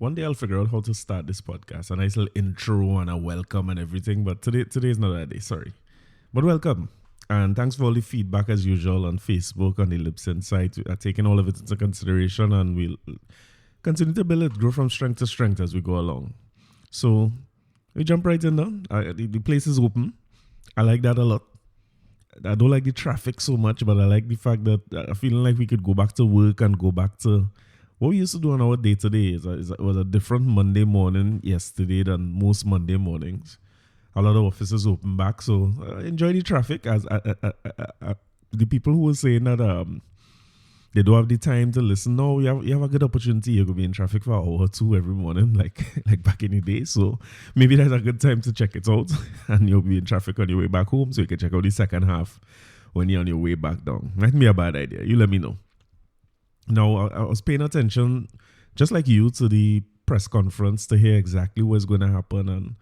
One day I'll figure out how to start this podcast. A nice little intro and a welcome and everything. But today is not that day. Sorry. But welcome. And thanks for all the feedback as usual on Facebook, on the Libsyn site. We are taking all of it into consideration and we'll continue to build it, grow from strength to strength as we go along. So we jump right in now. The place is open. I like that a lot. I don't like the traffic so much, but I like the fact that I feeling like we could go back to work and go back to what we used to do on our day-to-day. It was a different Monday morning yesterday than most Monday mornings. A lot of offices open back, so enjoy the traffic. As the people who were saying that they don't have the time to listen, no, you have a good opportunity. You could be in traffic for an hour or two every morning, like back in the day. So maybe that's a good time to check it out, and you'll be in traffic on your way back home, so you can check out the second half when you're on your way back down. Might be a bad idea. You let me know. Now, I was paying attention, just like you, to the press conference to hear exactly what's going to happen. And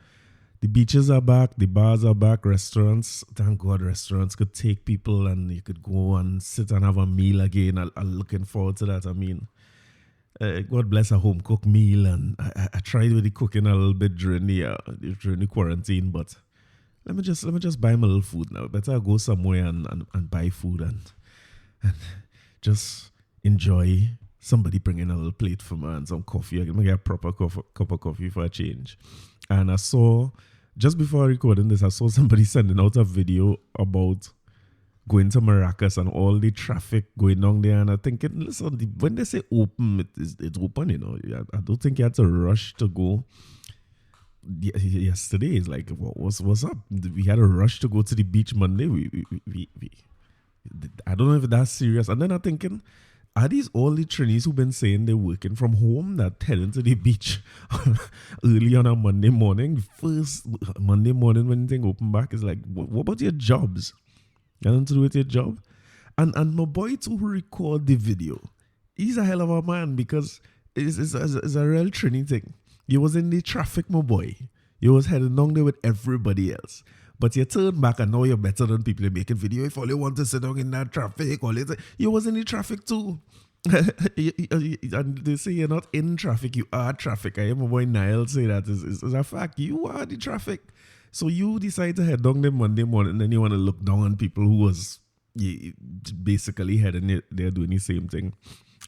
the beaches are back, the bars are back, restaurants. Thank God restaurants could take people and you could go and sit and have a meal again. I'm looking forward to that. I mean, God bless a home cooked meal. And I tried with the cooking a little bit during the quarantine, but let me just buy my little food now. Better go somewhere and buy food and just enjoy somebody bringing a little plate for me and some coffee. I can get a proper cup of coffee for a change. And I saw, just before recording this, I saw somebody sending out a video about going to Maracas and all the traffic going on there. And I'm thinking, listen, when they say open, it's open, you know. I don't think you had to rush to go. Yesterday is like, what's up? We had a rush to go to the beach Monday. We I don't know if that's serious. And then I'm thinking, are these all the trainees who've been saying they're working from home that heading to the beach early on a Monday morning? First Monday morning when things open back is like, what about your jobs? Nothing to do with your job? And my boy too who record the video, he's a hell of a man because it's a real trainee thing. You was in the traffic, my boy. You was heading down there with everybody else. But you turn back and now you're better than people are making video. If all you want to sit down in that traffic, you was in the traffic too. And they say you're not in traffic, you are traffic. I hear my boy Niall say that is a fact. You are the traffic. So you decide to head down there Monday morning and then you want to look down on people who was basically heading there doing the same thing.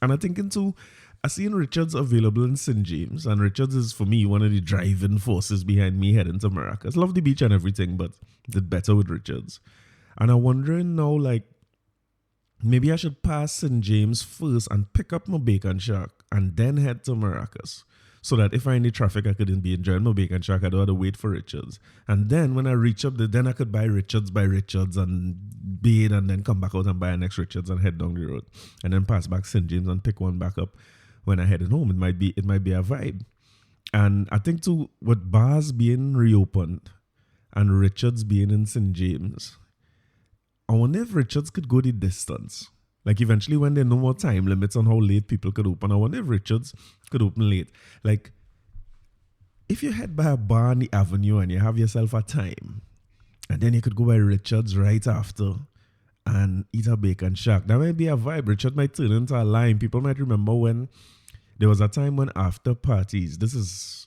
And I'm thinking too, I seen Richards available in St. James, and Richards is, for me, one of the driving forces behind me heading to Maracas. Love the beach and everything, but did better with Richards. And I'm wondering now, like, maybe I should pass St. James first and pick up my bacon shack and then head to Maracas. So that if I in the traffic, I couldn't be enjoying my bacon shack. I don't have to wait for Richards. And then when I reach up there, then I could buy Richards and bathe and then come back out and buy an next Richards and head down the road. And then pass back St. James and pick one back up. When I headed home, it might be a vibe. And I think too, with bars being reopened and Richards being in St. James, I wonder if Richards could go the distance. Like eventually when there are no more time limits on how late people could open, I wonder if Richards could open late. Like if you head by a bar on the avenue and you have yourself a time, and then you could go by Richards right after and eat a bacon shack. That might be a vibe. Richard might turn into a line. People might remember when there was a time when after parties, this is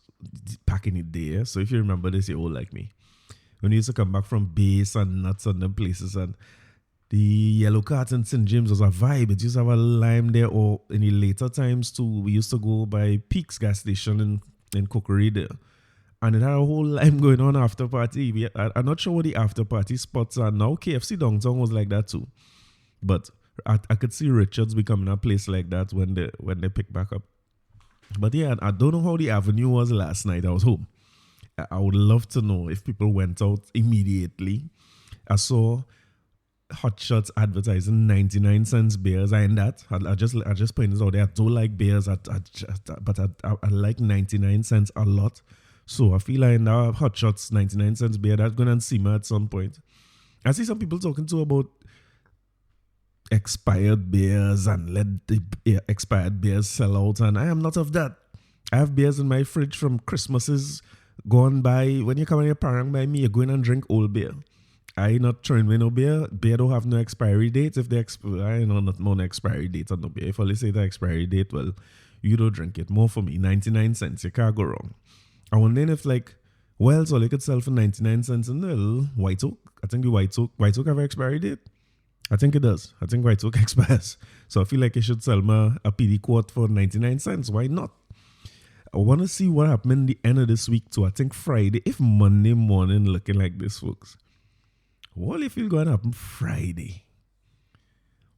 back in the day, so if you remember this, you're old like me. When we used to come back from base and nuts and them places, and the yellow cart in St. James was a vibe. It used to have a lime there, or in the later times too, we used to go by Peaks gas station in Cookery there. And it had a whole lime going on after party. I'm not sure what the after party spots are now. KFC downtown was like that too. But I could see Richards becoming a place like that when they pick back up. But yeah, I don't know how the avenue was last night. I was home. I would love to know if people went out immediately. I saw Hot Shots advertising 99 cents beers. I ain't that. I just point this out there. I don't like beers, but I like 99 cents a lot. So I feel like now Hot Shots 99 cents beer, that's going to see me at some point. I see some people talking too about expired beers and let the expired beers sell out, and I am not of that. I have beers in my fridge from Christmases gone by. When you come on your parang by me, you're going and drink old beer. I not throwing away no beer. Beer don't have no expiry date. If they I know not no expiry date on no beer. If I say the expiry date, well, you don't drink it. More for me, 99 cents. You can't go wrong. I wonder if like, well, so they could sell for 99 cents in the little White Oak. I think the White Oak have an expiry date. I think it does. I think White Oak expires. So I feel like you should sell me a PD quart for 99 cents. Why not? I want to see what happened in the end of this week too. I think Friday, if Monday morning looking like this, folks, what if it's going to happen Friday?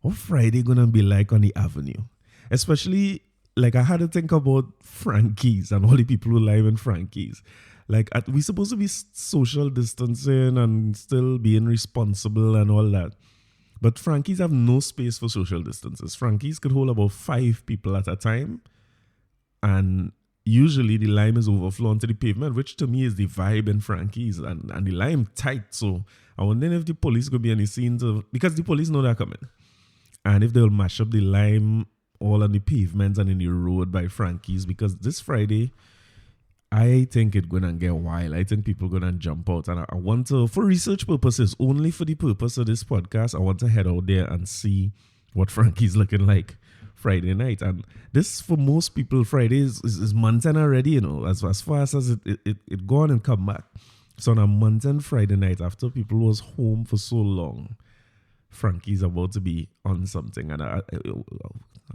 What Friday going to be like on the avenue? Especially, like I had to think about Frankie's and all the people who live in Frankie's. Like we supposed to be social distancing and still being responsible and all that. But Frankie's have no space for social distances. Frankie's could hold about 5 people at a time. And usually the lime is overflowing to the pavement, which to me is the vibe in Frankie's. And the lime tight. So I wonder if the police could be on the scene because the police know they're coming. And if they'll mash up the lime all on the pavements and in the road by Frankie's. Because this Friday, I think it's going to get wild. I think people are going to jump out. And I want to, for research purposes, only for the purpose of this podcast, I want to head out there and see what Frankie's looking like Friday night. And this, for most people, Friday is mountain already, you know, as fast as it gone and come back. So on a mountain Friday night, after people was home for so long, Frankie's about to be on something. And I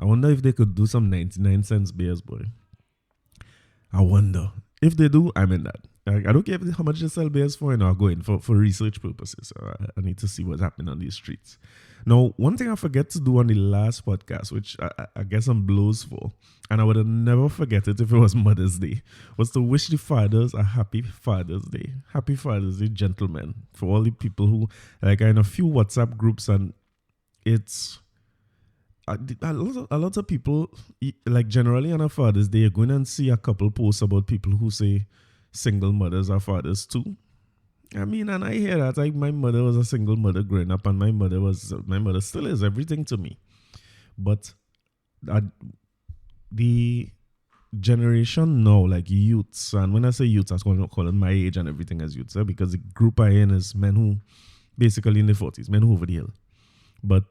wonder if they could do some 99 cents beers, boy. I wonder. If they do, I'm in that. I don't care how much they sell beers for, and I'll go in for research purposes. I need to see what's happening on these streets. Now, one thing I forget to do on the last podcast, which I guess I'm blows for, and I would have never forget it if it was Mother's Day, was to wish the fathers a happy Father's Day. Happy Father's Day, gentlemen. For all the people who, like, I'm in a few WhatsApp groups, and it's a lot of people, like generally on a Father's Day, you're going and see a couple posts about people who say single mothers are fathers too. I mean, and I hear that. My mother was a single mother growing up, and my mother still is everything to me. But the generation now, like youths, and when I say youths, I was calling my age and everything as youths, because the group I in is men who basically in their 40s, men who over the hill. But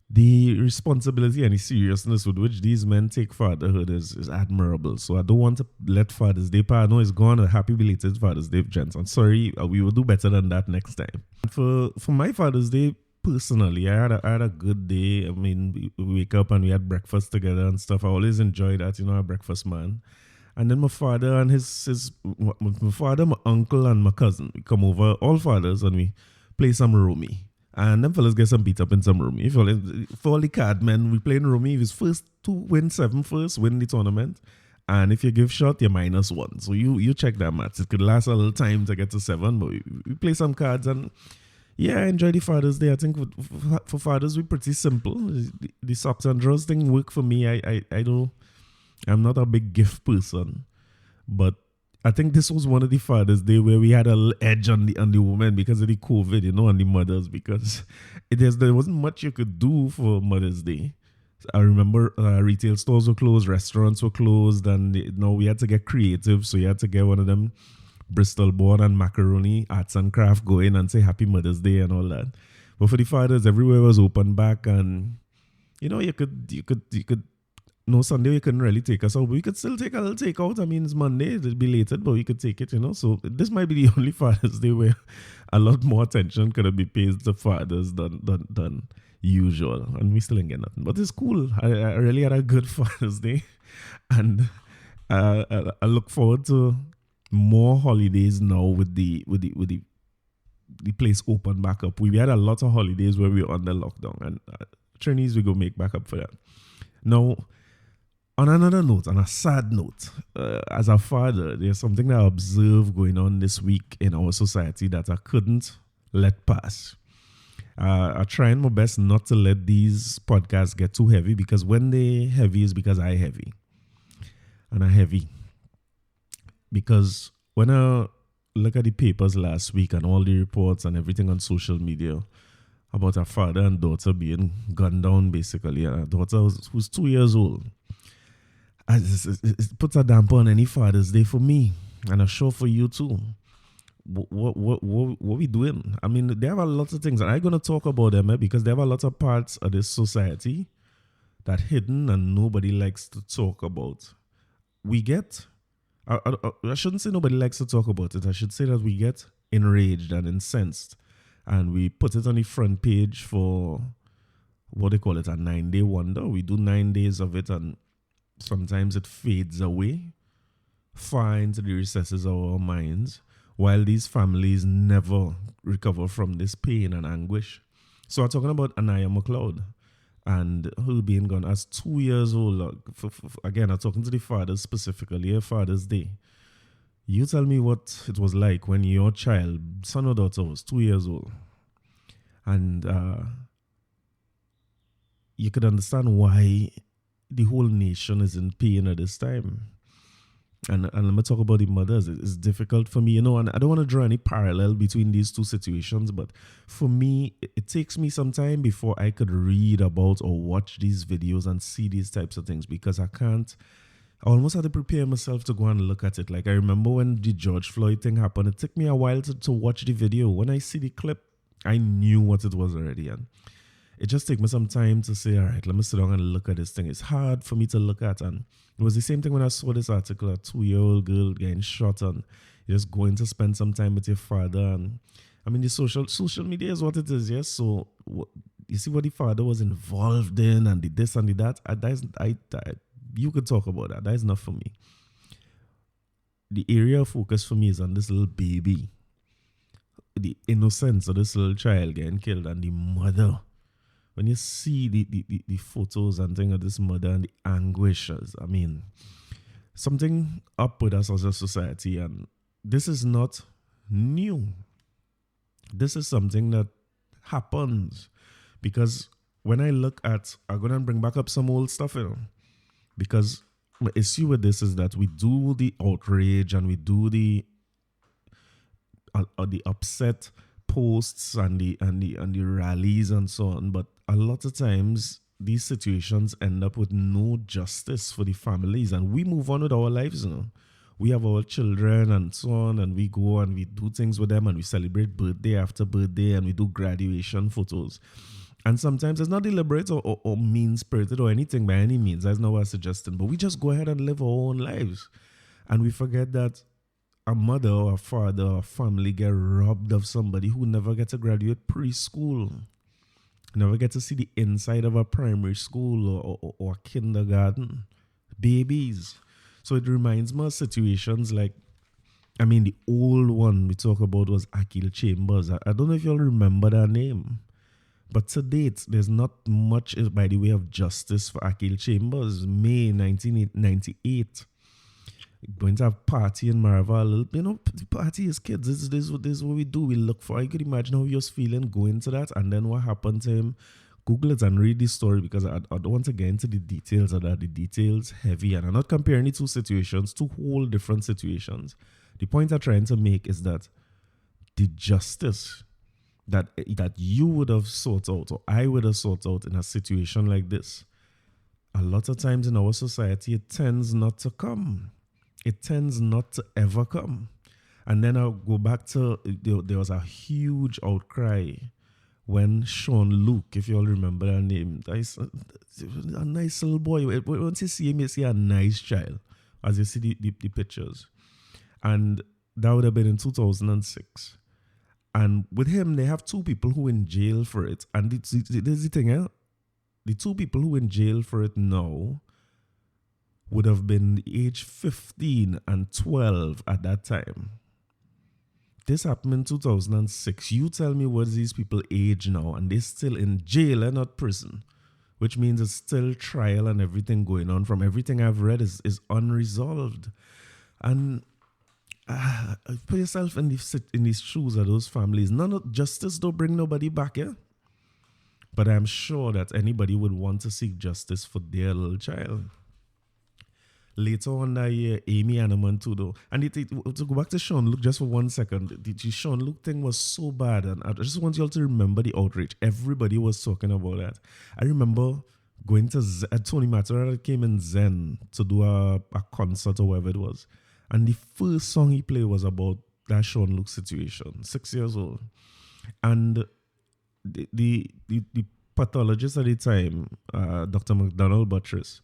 the responsibility and the seriousness with which these men take fatherhood is admirable. So I don't want to let Father's Day part. I know it's gone. A happy belated Father's Day, gents. I'm sorry. We will do better than that next time. For my Father's Day, personally, I had a good day. I mean, we wake up and we had breakfast together and stuff. I always enjoy that, a breakfast man. And then my father and my father, my uncle, and my cousin, we come over, all fathers, and we play some roomie. And them fellas get some beat up in some roomie. For all the card men, we play in roomie. If it's first to win 7 first, win the tournament. And if you give shot, you're -1. So you check that match. It could last a little time to get to 7, but we play some cards. And yeah, I enjoy the Father's Day. I think for fathers, we're pretty simple. The socks and drawers thing work for me. I'm not a big gift person, but I think this was one of the Father's Day where we had a little edge on the women because of the COVID, on the mothers, because there wasn't much you could do for Mother's Day. So I remember retail stores were closed, restaurants were closed, and we had to get creative. So you had to get one of them Bristol board and macaroni arts and craft going and say Happy Mother's Day and all that. But for the fathers, everywhere was open back, and you could. No, Sunday we couldn't really take us out, but we could still take a little takeout. I mean, it's Monday, it'll be belated, but we could take it, So this might be the only Father's Day where a lot more attention could have been paid to fathers than usual. And we still ain't get nothing. But it's cool. I really had a good Father's Day. And I look forward to more holidays now with the place open back up. We had a lot of holidays where we were under lockdown, and trainees we go make back up for that. Now, on another note, on a sad note, as a father, there's something that I observed going on this week in our society that I couldn't let pass. I'm trying my best not to let these podcasts get too heavy, because when they heavy is because I heavy. And I heavy. Because when I look at the papers last week and all the reports and everything on social media about a father and daughter being gunned down, basically, and a daughter who's 2 years old, it puts a damper on any Father's Day for me, and I'm sure for you too. What we doing? I mean, there are a lot of things, and I'm going to talk about them because there are a lot of parts of this society that hidden and nobody likes to talk about. We get, I shouldn't say nobody likes to talk about it. I should say that we get enraged and incensed, and we put it on the front page for what they call it, a 9-day wonder. We do 9 days of it, and sometimes it fades away far into the recesses of our minds, while these families never recover from this pain and anguish. So I'm talking about Aniah McCloud and her being gone as 2 years old. Again, I'm talking to the fathers specifically, a Father's Day. You tell me what it was like when your child, son or daughter, was 2 years old. And you could understand why the whole nation is in pain at this time. And let me talk about the mothers. It's difficult for me, and I don't want to draw any parallel between these two situations, but for me, it takes me some time before I could read about or watch these videos and see these types of things, because I almost had to prepare myself to go and look at it. Like, I remember when the George Floyd thing happened, it took me a while to watch the video. When I see the clip, I knew what it was already, and it just took me some time to say, all right, let me sit down and look at this thing. It's hard for me to look at. And it was the same thing when I saw this article, a 2-year-old girl getting shot, and you're just going to spend some time with your father. And I mean, the social media is what it is, yes? So you see what the father was involved in, and the this and the that. You could talk about that. That is not for me. The area of focus for me is on this little baby. The innocence of this little child getting killed, and the mother. When you see the photos and things of this mother and the anguishes, I mean, something up with us as a society, and this is not new. This is something that happens, because when I look at, I'm going to bring back up some old stuff, because my issue with this is that we do the outrage and we do the upset posts and the rallies and so on, but a lot of times these situations end up with no justice for the families, and we move on with our lives. We have our children and so on, and we go and we do things with them, and we celebrate birthday after birthday, and we do graduation photos. And sometimes it's not deliberate or mean-spirited or anything by any means. That's not what I'm suggesting, but we just go ahead and live our own lives, and we forget that a mother or a father or a family get robbed of somebody who never gets to graduate preschool, never get to see the inside of a primary school or kindergarten. Babies. So it reminds me of situations like, I mean, the old one we talk about was Akil Chambers. I don't know if you'll remember that name. But to date, there's not much by the way of justice for Akil Chambers. May 1998. Going to have party in Marvel. Party is kids. This is what we do. We look for. I could imagine how he was feeling going to that, and then what happened to him. Google it and read the story, because I don't want to get into the details of that. The details heavy, and I'm not comparing the two situations, two whole different situations. The point I'm trying to make is that the justice that you would have sought out, or I would have sought out in a situation like this, a lot of times in our society, it tends not to come. It tends not to ever come. And then I'll go back to, there was a huge outcry when Sean Luke, if you all remember that name, a nice little boy. Once you see him, you see a nice child, as you see the pictures. And that would have been in 2006. And with him, they have two people who are in jail for it. And this is the thing, the two people who are in jail for it now would have been age 15 and 12 at that time. This happened in 2006. You tell me what is these people age now, and they're still in jail and not prison, which means it's still trial and everything going on. From everything I've read is unresolved. And put yourself in these shoes of those families. None of justice don't bring nobody back, yeah? But I'm sure that anybody would want to seek justice for their little child. Later on that year, Amy Hanneman too, though. And to go back to Sean Luke just for 1 second, the Sean Luke thing was so bad, and I just want you all to remember the outrage. Everybody was talking about that. I remember going to Tony Matera came in Zen to do a concert or whatever it was. And the first song he played was about that Sean Luke situation, 6 years old. And the pathologist at the time, Dr. McDonald Buttress,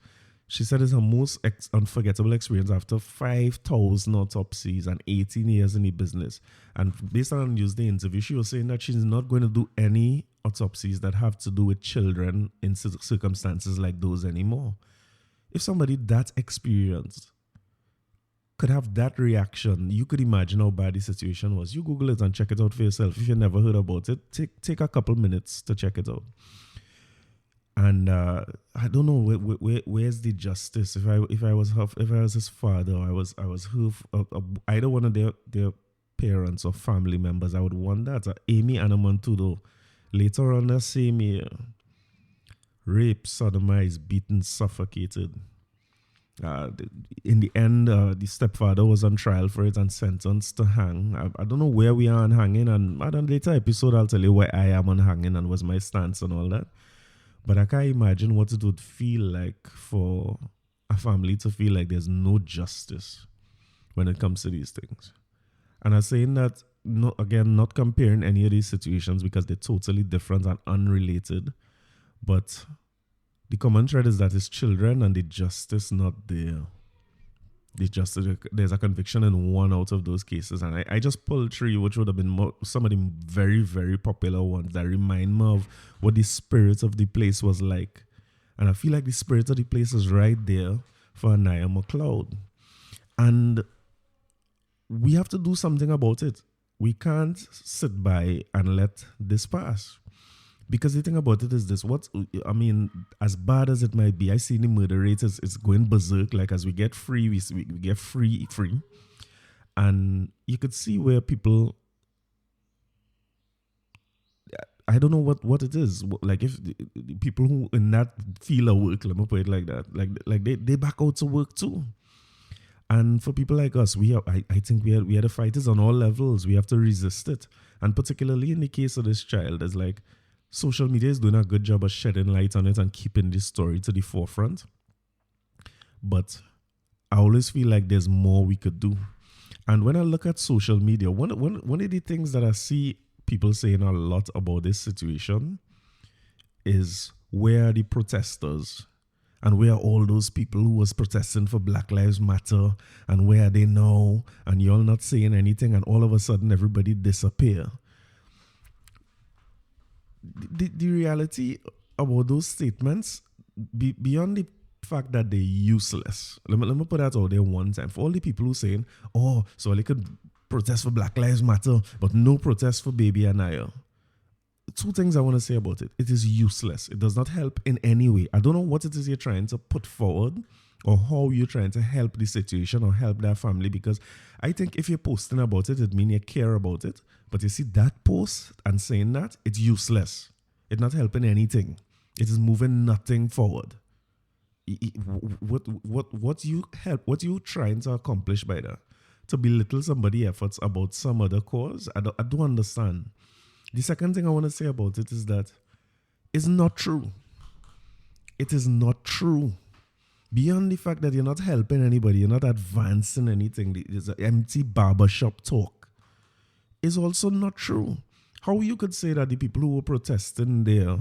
she said it's her most unforgettable experience after 5,000 autopsies and 18 years in the business. And based on a Newsday interview, she was saying that she's not going to do any autopsies that have to do with children in circumstances like those anymore. If somebody that experienced could have that reaction, you could imagine how bad the situation was. You Google it and check it out for yourself. If you never heard about it, take a couple minutes to check it out. And I don't know where's the justice. If I was his father, or I was either one of their parents or family members, I would want that. Amy Anamantudo, later on that same year, raped, sodomized, beaten, suffocated. In the end, the stepfather was on trial for it and sentenced to hang. I don't know where we are on hanging, and at a later episode I'll tell you where I am on hanging and what's my stance and all that. But I can't imagine what it would feel like for a family to feel like there's no justice when it comes to these things. And I'm saying that, not comparing any of these situations because they're totally different and unrelated. But the common thread is that it's children and the justice not there. There's a conviction in one out of those cases. And I just pulled three, which would have been some of the very, very popular ones that remind me of what the spirit of the place was like. And I feel like the spirit of the place is right there for Aniah McCloud. And we have to do something about it. We can't sit by and let this pass. Because the thing about it is this, as bad as it might be, I see the murder rate is going berserk. Like as we get free, we get free. And you could see where people, I don't know what it is. Like if the people who in that field of work, let me put it like that, like they back out to work too. And for people like us, I think we are the fighters on all levels. We have to resist it. And particularly in the case of this child, it's like, social media is doing a good job of shedding light on it and keeping this story to the forefront. But I always feel like there's more we could do. And when I look at social media, one of the things that I see people saying a lot about this situation is, where are the protesters? And where are all those people who was protesting for Black Lives Matter? And where are they now? And you're not saying anything, and all of a sudden everybody disappear. The reality about those statements, beyond the fact that they're useless, let me put that out there one time. For all the people who are saying, oh, so they could protest for Black Lives Matter, but no protest for baby Aniah. Two things I want to say about it. It is useless. It does not help in any way. I don't know what it is you're trying to put forward or how you're trying to help the situation or help their family, because I think if you're posting about it, it means you care about it. But you see that post and saying that, it's useless. It's not helping anything. It is moving nothing forward. What you trying to accomplish by that? To belittle somebody's efforts about some other cause? I don't understand. The second thing I want to say about it is that it's not true. It is not true. Beyond the fact that you're not helping anybody, you're not advancing anything, there's an empty barbershop talk. Is also not true. How you could say that the people who were protesting there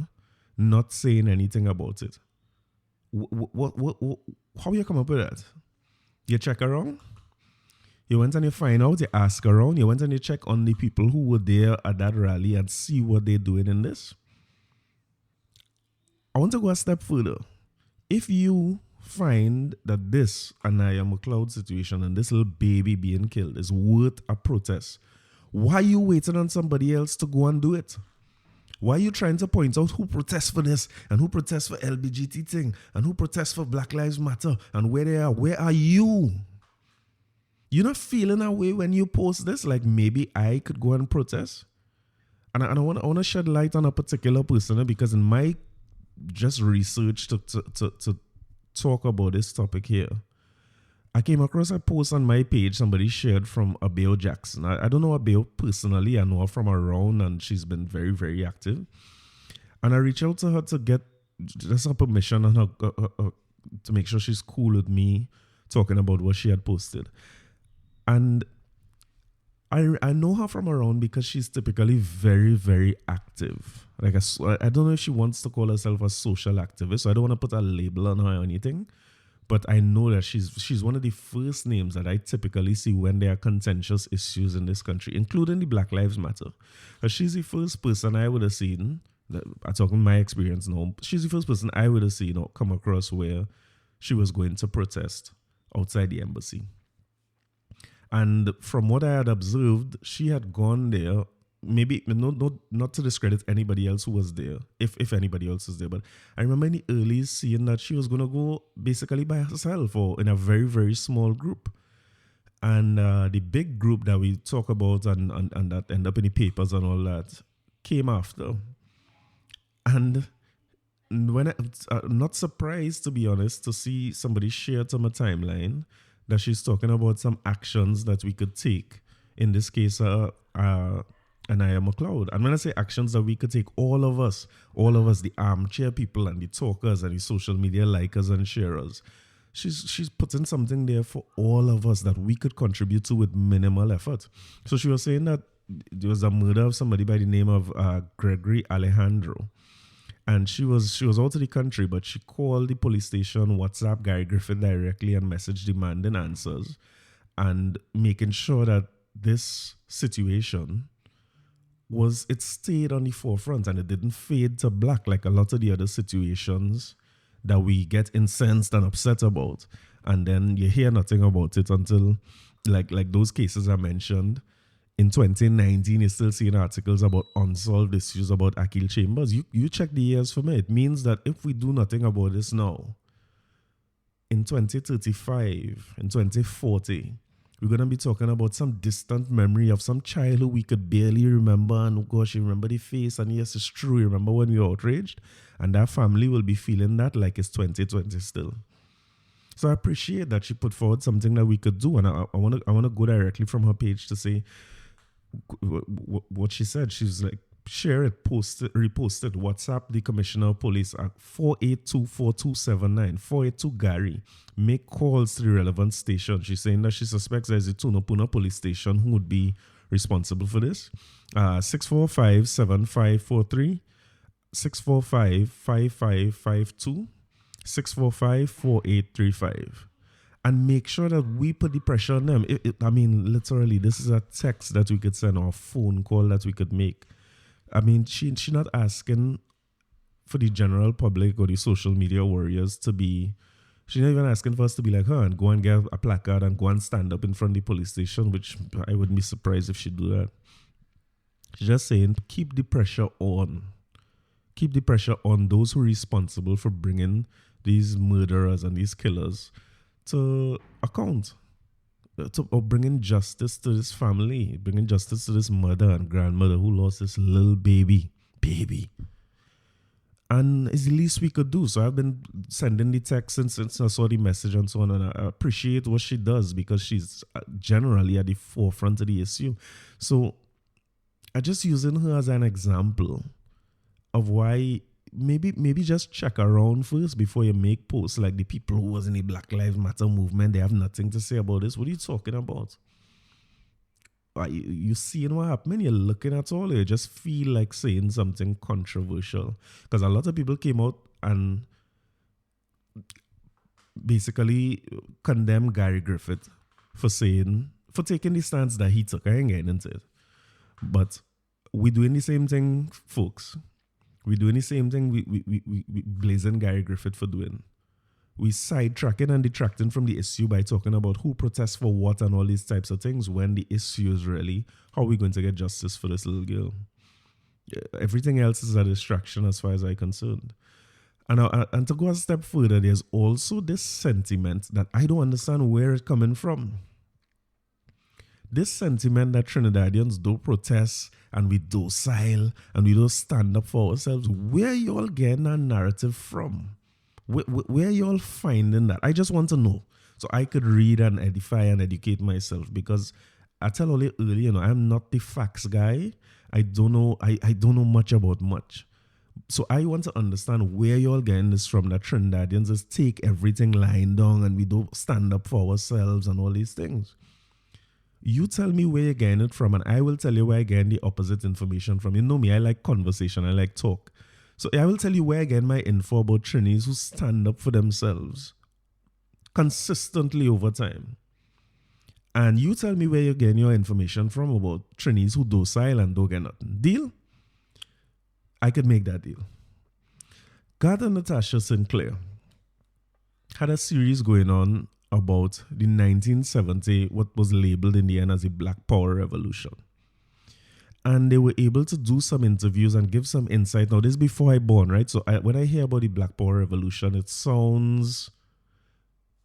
not saying anything about it? How you come up with that? You check around? You went and you find out, you ask around, you went and you check on the people who were there at that rally and see what they're doing in this? I want to go a step further. If you find that this Aniah McCloud situation and this little baby being killed is worth a protest, why are you waiting on somebody else to go and do it? Why are you trying to point out who protests for this and who protests for LGBT thing and who protests for Black Lives Matter and where they are? Where are you? You're not feeling a way when you post this, like maybe I could go and protest? And I want to shed light on a particular person, because in my just research to talk about this topic here, I came across a post on my page somebody shared from Abiel Jackson. I don't know Abiel personally. I know her from around, and she's been very, very active. And I reached out to her to get just her permission and her to make sure she's cool with me talking about what she had posted. And I know her from around because she's typically very, very active. Like I don't know if she wants to call herself a social activist. So I don't want to put a label on her or anything. But I know that she's one of the first names that I typically see when there are contentious issues in this country, including the Black Lives Matter. She's the first person I would have seen, I'm talking my experience now, she's the first person I would have seen or come across where she was going to protest outside the embassy. And from what I had observed, she had gone there, maybe not to discredit anybody else who was there, if anybody else is there, but I remember in the early seeing that she was going to go basically by herself or in a very, very small group. And the big group that we talk about and that end up in the papers and all that came after. And when I'm not surprised, to be honest, to see somebody share it on my timeline that she's talking about some actions that we could take. In this case, Aniah McCloud. And when I say actions that we could take, all of us, the armchair people and the talkers and the social media likers and sharers, she's putting something there for all of us that we could contribute to with minimal effort. So she was saying that there was a murder of somebody by the name of Gregory Alejandro. And she was out of the country, but she called the police station, WhatsApp Gary Griffin directly and messaged demanding answers and making sure that this situation it stayed on the forefront and it didn't fade to black like a lot of the other situations that we get incensed and upset about. And then you hear nothing about it until like those cases I mentioned. In 2019, you're still seeing articles about unsolved issues about Akil Chambers. You check the years for me. It means that if we do nothing about this now, in 2035, in 2040, we're going to be talking about some distant memory of some child who we could barely remember. And oh gosh, you remember the face. And yes, it's true. You remember when we were outraged? And that family will be feeling that like it's 2020 still. So I appreciate that she put forward something that we could do. And I want to go directly from her page to say, what she said. She's like, share it, post it, repost it, WhatsApp the Commissioner of Police at 4824279, 482 Gary. Make calls to the relevant station. She's saying that she suspects there's a Tunapuna police station who would be responsible for this. 645-7543, 645-5552, 645-4835. And make sure that we put the pressure on them. I mean, literally, this is a text that we could send or a phone call that we could make. I mean, she's not asking for the general public or the social media warriors to be... She's not even asking for us to be like her and go and get a placard and go and stand up in front of the police station, which I wouldn't be surprised if she'd do that. She's just saying, keep the pressure on. Keep the pressure on those who are responsible for bringing these murderers and these killers to account, or bringing justice to this family, bringing justice to this mother and grandmother who lost this little baby. And it's the least we could do. So I've been sending the text since I saw the message and so on, and I appreciate what she does because she's generally at the forefront of the issue. So I'm just using her as an example of why maybe just check around first before you make posts like the people who was in the Black Lives Matter movement. They have nothing to say about this. What are you talking about? You seeing what happened? You're looking at all. You just feel like saying something controversial. Because a lot of people came out and basically condemned Gary Griffith for taking the stance that he took. I ain't getting into it. But we're doing the same thing, folks. We're doing the same thing we blazing Gary Griffith for doing. We sidetracking and detracting from the issue by talking about who protests for what and all these types of things when the issue is really how are we going to get justice for this little girl. Everything else is a distraction as far as I'm concerned. And to go a step further, there's also this sentiment that I don't understand where it's coming from. This sentiment that Trinidadians don't protest and we docile and we don't stand up for ourselves, where y'all getting that narrative from? Where y'all finding that? I just want to know so I could read and edify and educate myself, because I tell all you earlier, I'm not the facts guy. I don't know much about much. So I want to understand where y'all getting this from, that Trinidadians just take everything lying down and we don't stand up for ourselves and all these things. You tell me where you're getting it from, and I will tell you where I get the opposite information from. You know me, I like conversation, I like talk. So I will tell you where I get my info about trainees who stand up for themselves consistently over time. And you tell me where you're getting your information from about trainees who docile and don't get nothing. Deal? I could make that deal. Garth and Natasha Sinclair had a series going on about the 1970, what was labeled in the end as the Black Power Revolution. And they were able to do some interviews and give some insight. Now, this is before I born, right? So when I hear about the Black Power Revolution, it sounds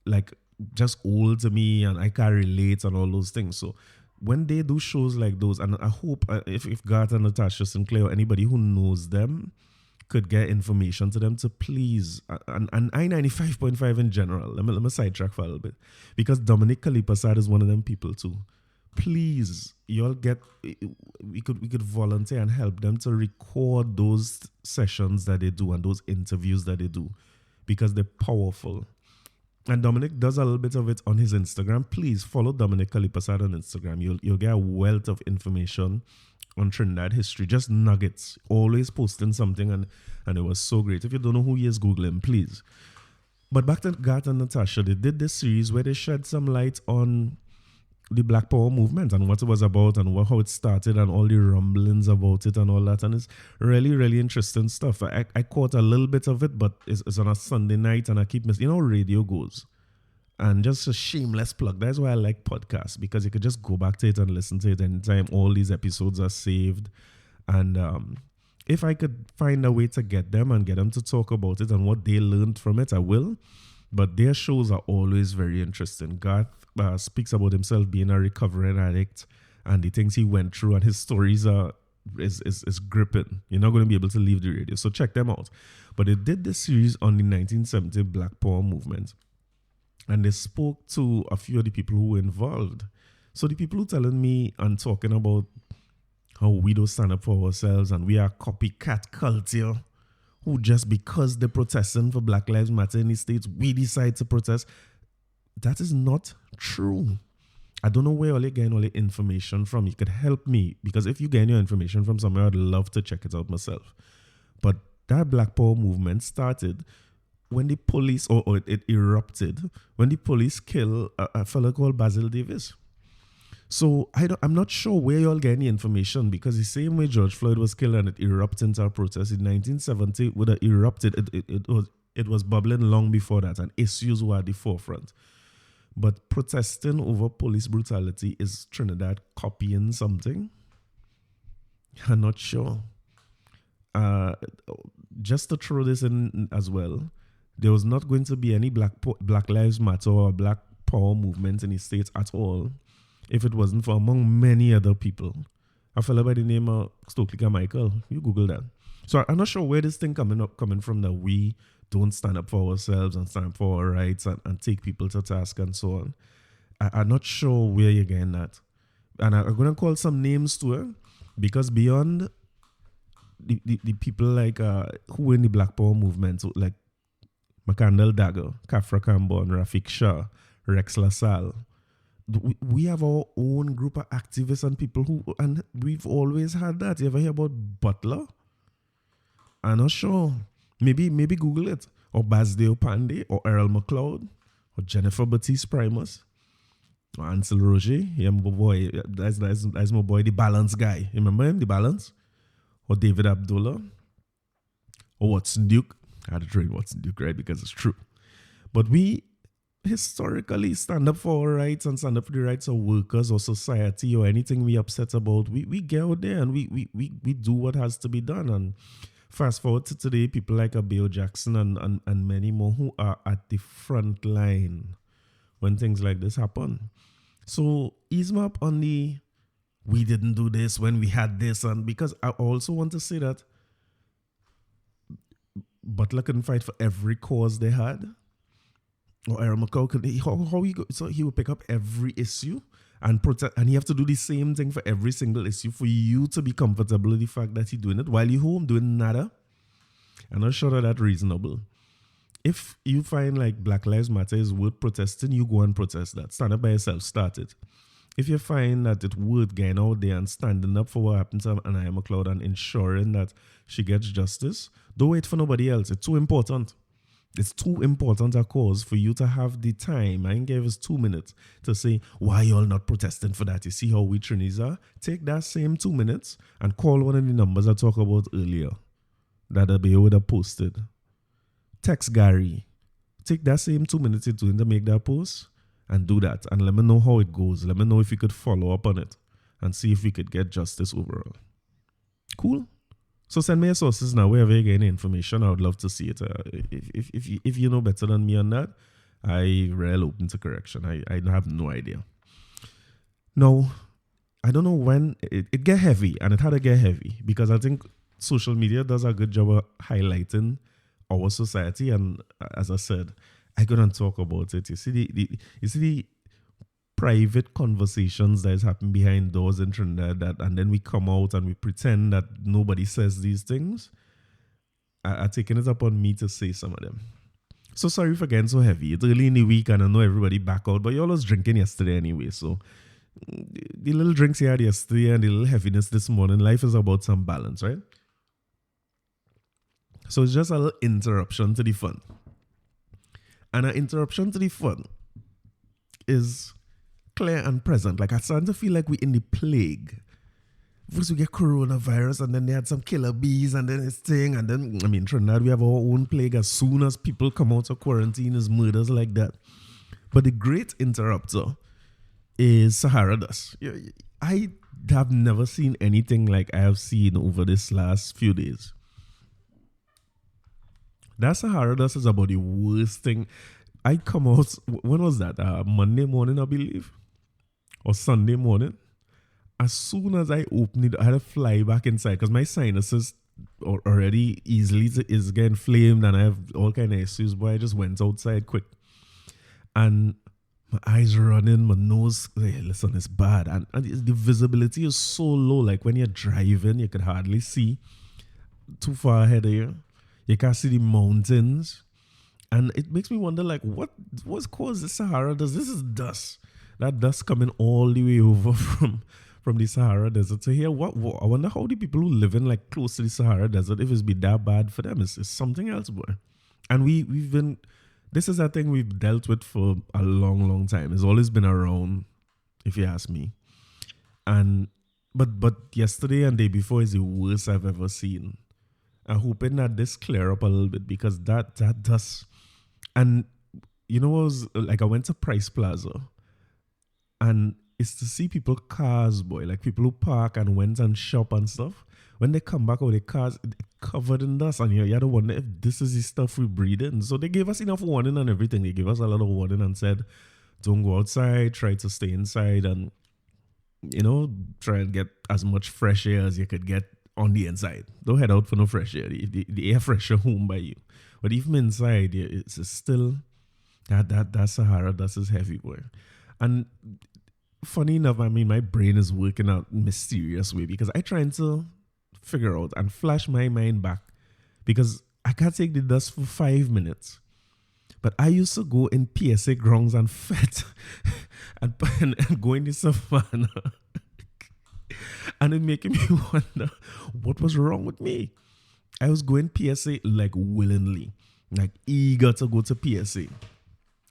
like just old to me and I can't relate and all those things. So when they do shows like those, and I hope if Garth and Natasha Sinclair or anybody who knows them could get information to them to please, and I-95.5 in general, let me sidetrack for a little bit, because Dominic Kalipasad is one of them people too. Please, y'all we could volunteer and help them to record those sessions that they do and those interviews that they do, because they're powerful. And Dominic does a little bit of it on his Instagram. Please follow Dominic Kalipasad on Instagram. You'll get a wealth of information on Trinidad history, just nuggets, always posting something, and it was so great. If you don't know who he is, Google him, please. But back to Garth and Natasha, they did this series where they shed some light on the Black Power movement and what it was about and how it started and all the rumblings about it and all that. And it's really, really interesting stuff. I caught a little bit of it, but it's on a Sunday night and I keep missing. You know how radio goes. And just a shameless plug. That's why I like podcasts, because you could just go back to it and listen to it anytime. All these episodes are saved. And if I could find a way to get them and get them to talk about it and what they learned from it, I will. But their shows are always very interesting. Garth speaks about himself being a recovering addict and the things he went through, and his stories is gripping. You're not going to be able to leave the radio. So check them out. But they did this series on the 1970 Black Power movement. And they spoke to a few of the people who were involved. So the people who telling me and talking about how we don't stand up for ourselves and we are copycat culture, who just because they're protesting for Black Lives Matter in the States, we decide to protest. That is not true. I don't know where you're getting all the information from. You could help me, because if you get your information from somewhere, I'd love to check it out myself. But that Black Power movement started when the police, or it erupted, when the police killed a fellow called Basil Davis. So I'm not sure where y'all get any information, because the same way George Floyd was killed and it erupted into a protest in 1970, would have erupted, it was bubbling long before that, and issues were at the forefront. But protesting over police brutality, is Trinidad copying something? I'm not sure. Just to throw this in as well, there was not going to be any Black Lives Matter or Black Power movement in the States at all if it wasn't for, among many other people, a fellow by the name of Stokely Carmichael. You Google that. So I'm not sure where this thing coming from, that we don't stand up for ourselves and stand up for our rights and take people to task and so on. I'm not sure where you're getting that. And I'm going to call some names to it, because beyond the people like who were in the Black Power movement, so like McCandle Dagger, Kafra Cambon, Rafik Shah, Rex LaSalle, we have our own group of activists and people who, and we've always had that. You ever hear about Butler? I'm not sure. Maybe Google it. Or Basdeo Pandey, or Errol McCloud, or Jennifer Batiste Primus, or Ansel Roger. Yeah, my boy. That's my boy, the Balance guy. You remember him, the Balance? Or David Abdullah, or Watson Duke. I had to train Watson Duke, right? Because it's true. But we historically stand up for our rights and stand up for the rights of workers or society or anything we upset about. We get out there and we do what has to be done. And fast forward to today, people like Abeo Jackson and many more who are at the front line when things like this happen. So ease me up on the we didn't do this when we had this, and because I also want to say that Butler couldn't fight for every cause they had. Or Aaron McCloud could, how he go, so he would pick up every issue and protect, and he have to do the same thing for every single issue for you to be comfortable with the fact that he's doing it while you home doing nada. I'm not sure that that's reasonable. If you find like Black Lives Matter is worth protesting, you go and protest that. Stand up by yourself, start it. if you find that it's worth getting out there and standing up for what happened to Aniah McCloud and ensuring that she gets justice, don't wait for nobody else. It's too important. It's too important a cause for you to have the time. I gave us 2 minutes to say, why y'all not protesting for that? You see how we Trinis are? Take that same 2 minutes and call one of the numbers I talked about earlier that the would have posted. Text Gary. Take that same 2 minutes you're doing to make that post and do that. And let me know how it goes. Let me know if you could follow up on it and see if we could get justice overall. Cool? So send me your sources now, wherever you get any information. I would love to see it. If you know better than me on that, I really open to correction. I have no idea. Now, I don't know when it get heavy, and it had to get heavy because I think social media does a good job of highlighting our society. And as I said, I couldn't talk about it. You see the private conversations that is happening behind doors in Trinidad, and then we come out and we pretend that nobody says these things. I taken it upon me to say some of them. So sorry for getting so heavy. It's early in the week and I know everybody back out, but y'all was drinking yesterday anyway. So the little drinks you had yesterday and the little heaviness this morning, life is about some balance, right? So it's just a little interruption to the fun. And an interruption to the fun is clear and present. Like, I started to feel like we're in the plague. First we get coronavirus, and then they had some killer bees, and then it's thing, and then, I mean, Trinidad, we have our own plague as soon as people come out of quarantine, is murders like that. But the great interrupter is Sahara dust. I have never seen anything like I have seen over this last few days. That Sahara dust is about the worst thing. I come out, when was that? Monday morning, I believe, or Sunday morning. As soon as I opened it, I had to fly back inside because my sinuses are already easily is getting inflamed and I have all kind of issues. But I just went outside quick, and my eyes are running, my nose. Hey, listen, it's bad, and the visibility is so low. Like when you're driving, you could hardly see too far ahead of you. You can't see the mountains. And it makes me wonder, like, what's caused the Sahara dust? This is dust. That dust coming all the way over from the Sahara Desert to here. I wonder how the people who live in, like, close to the Sahara Desert, if it's been that bad for them. It's something else, boy. And we've been, this is a thing we've dealt with for a long, long time. It's always been around, if you ask me. And, but yesterday and day before is the worst I've ever seen. I'm hoping that this clear up a little bit because that dust. And you know what was like, I went to Price Plaza and it's to see people cars, boy, like people who park and went and shop and stuff. When they come back with their cars covered in dust, and you had to wonder if this is the stuff we breathe in. So they gave us enough warning and everything. They gave us a lot of warning and said, don't go outside, try to stay inside, and try and get as much fresh air as you could get on the inside. Don't head out for no fresh air. The air fresher home by you. But even inside, it's still that Sahara dust is heavy, boy. And funny enough, I mean, my brain is working out in a mysterious way because I trying to figure out and flash my mind back because I can't take the dust for 5 minutes. But I used to go in PSA grounds and fet and go in the savannah. And it making me wonder what was wrong with me. I was going PSA like willingly, like eager to go to PSA.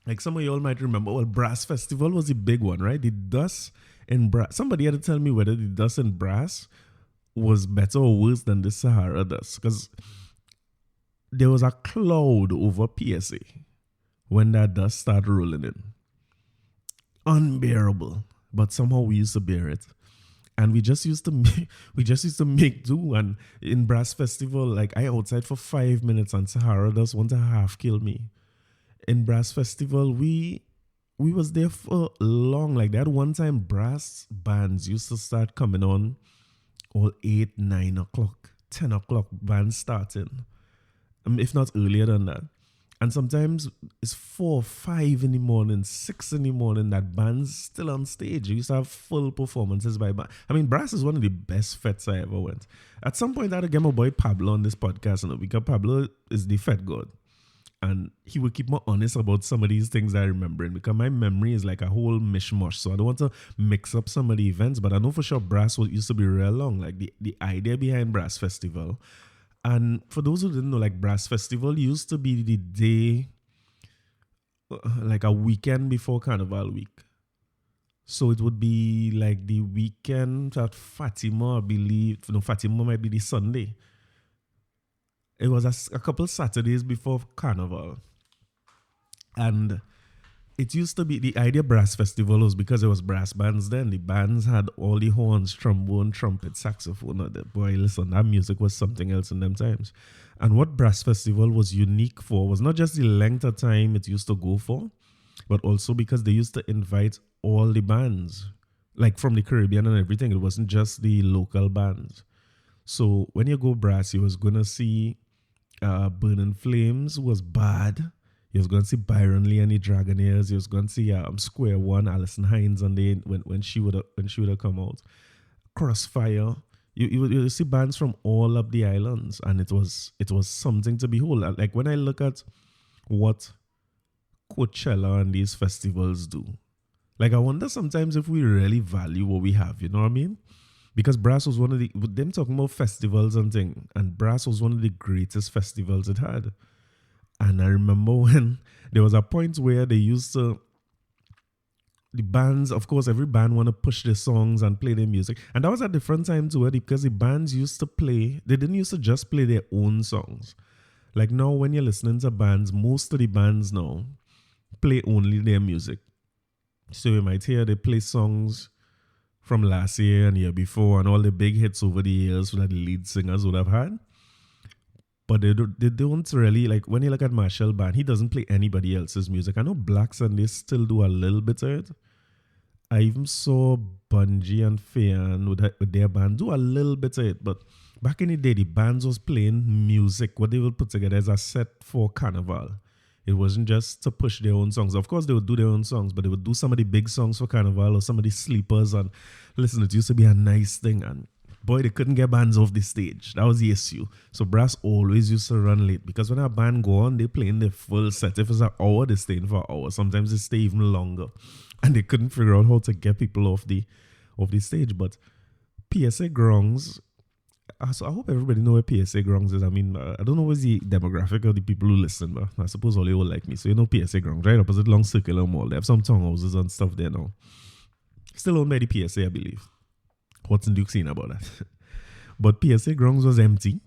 Like some of y'all might remember, well, Brass Festival was the big one, right? The dust in Brass. Somebody had to tell me whether the dust in Brass was better or worse than the Sahara dust. Because there was a cloud over PSA when that dust started rolling in. Unbearable. But somehow we used to bear it. And we just used to make do. And in Brass Festival, like I outside for 5 minutes and Sahara dust want to half kill me. In Brass Festival, we was there for long. Like that one time, brass bands used to start coming on all 8, 9 o'clock, 10 o'clock bands starting. If not earlier than that. And sometimes it's 4, 5 in the morning, 6 in the morning that band's still on stage. You used to have full performances by band. I mean, Brass is one of the best fets I ever went. At some point, I had to get my boy Pablo on this podcast, because Pablo is the fet god. And he would keep me honest about some of these things I remember. Because my memory is like a whole mishmash. So I don't want to mix up some of the events. But I know for sure Brass used to be real long. Like the idea behind Brass Festival. And for those who didn't know, like Brass Festival used to be the day, like a weekend before Carnival Week. So it would be like the weekend at Fatima, I believe. No, Fatima might be the Sunday. It was a couple Saturdays before Carnival. And it used to be, the idea Brass Festival was because it was brass bands then. The bands had all the horns, trombone, trumpet, saxophone. Boy, listen, that music was something else in them times. And what Brass Festival was unique for was not just the length of time it used to go for, but also because they used to invite all the bands, like from the Caribbean and everything. It wasn't just the local bands. So when you go Brass, you was going to see Burning Flames was bad. You was going to see Byron Lee and the Dragonaires. You was going to see Square One, Alison Hines, and they when she would have come out. Crossfire. You see bands from all of the islands, and it was something to behold. Like when I look at what Coachella and these festivals do, like I wonder sometimes if we really value what we have. You know what I mean? Because Brass was one of them talking about festivals and things, and Brass was one of the greatest festivals it had. And I remember when there was a point where they used to, the bands, of course, every band want to push their songs and play their music. And that was a different time too, because the bands used to play, they didn't used to just play their own songs. Like now when you're listening to bands, most of the bands now play only their music. So you might hear they play songs from last year and year before and all the big hits over the years that the lead singers would have had. But they don't really, like when you look at Marshall Band, he doesn't play anybody else's music. I know Blacks and they still do a little bit of it. I even saw Bungie and Fayan with their band do a little bit of it. But back in the day, the bands was playing music, what they would put together as a set for Carnival. It wasn't just to push their own songs. Of course, they would do their own songs, but they would do some of the big songs for Carnival or some of the sleepers. And listen, it used to be a nice thing. And boy, they couldn't get bands off the stage. That was the issue. So Brass always used to run late because when a band go on, they play in the full set. If it's an hour, they stay in for an hour. Sometimes they stay even longer. And they couldn't figure out how to get people off the stage. But PSA Grongs, so I hope everybody know where PSA Grongs is. I mean, I don't know what's the demographic of the people who listen, but I suppose all they will like me. So you know PSA Grongs, right opposite Long Circular Mall. They have some townhouses and stuff there now. Still owned by the PSA, I believe. What's in Duke scene about that? But PSA Grongs was empty.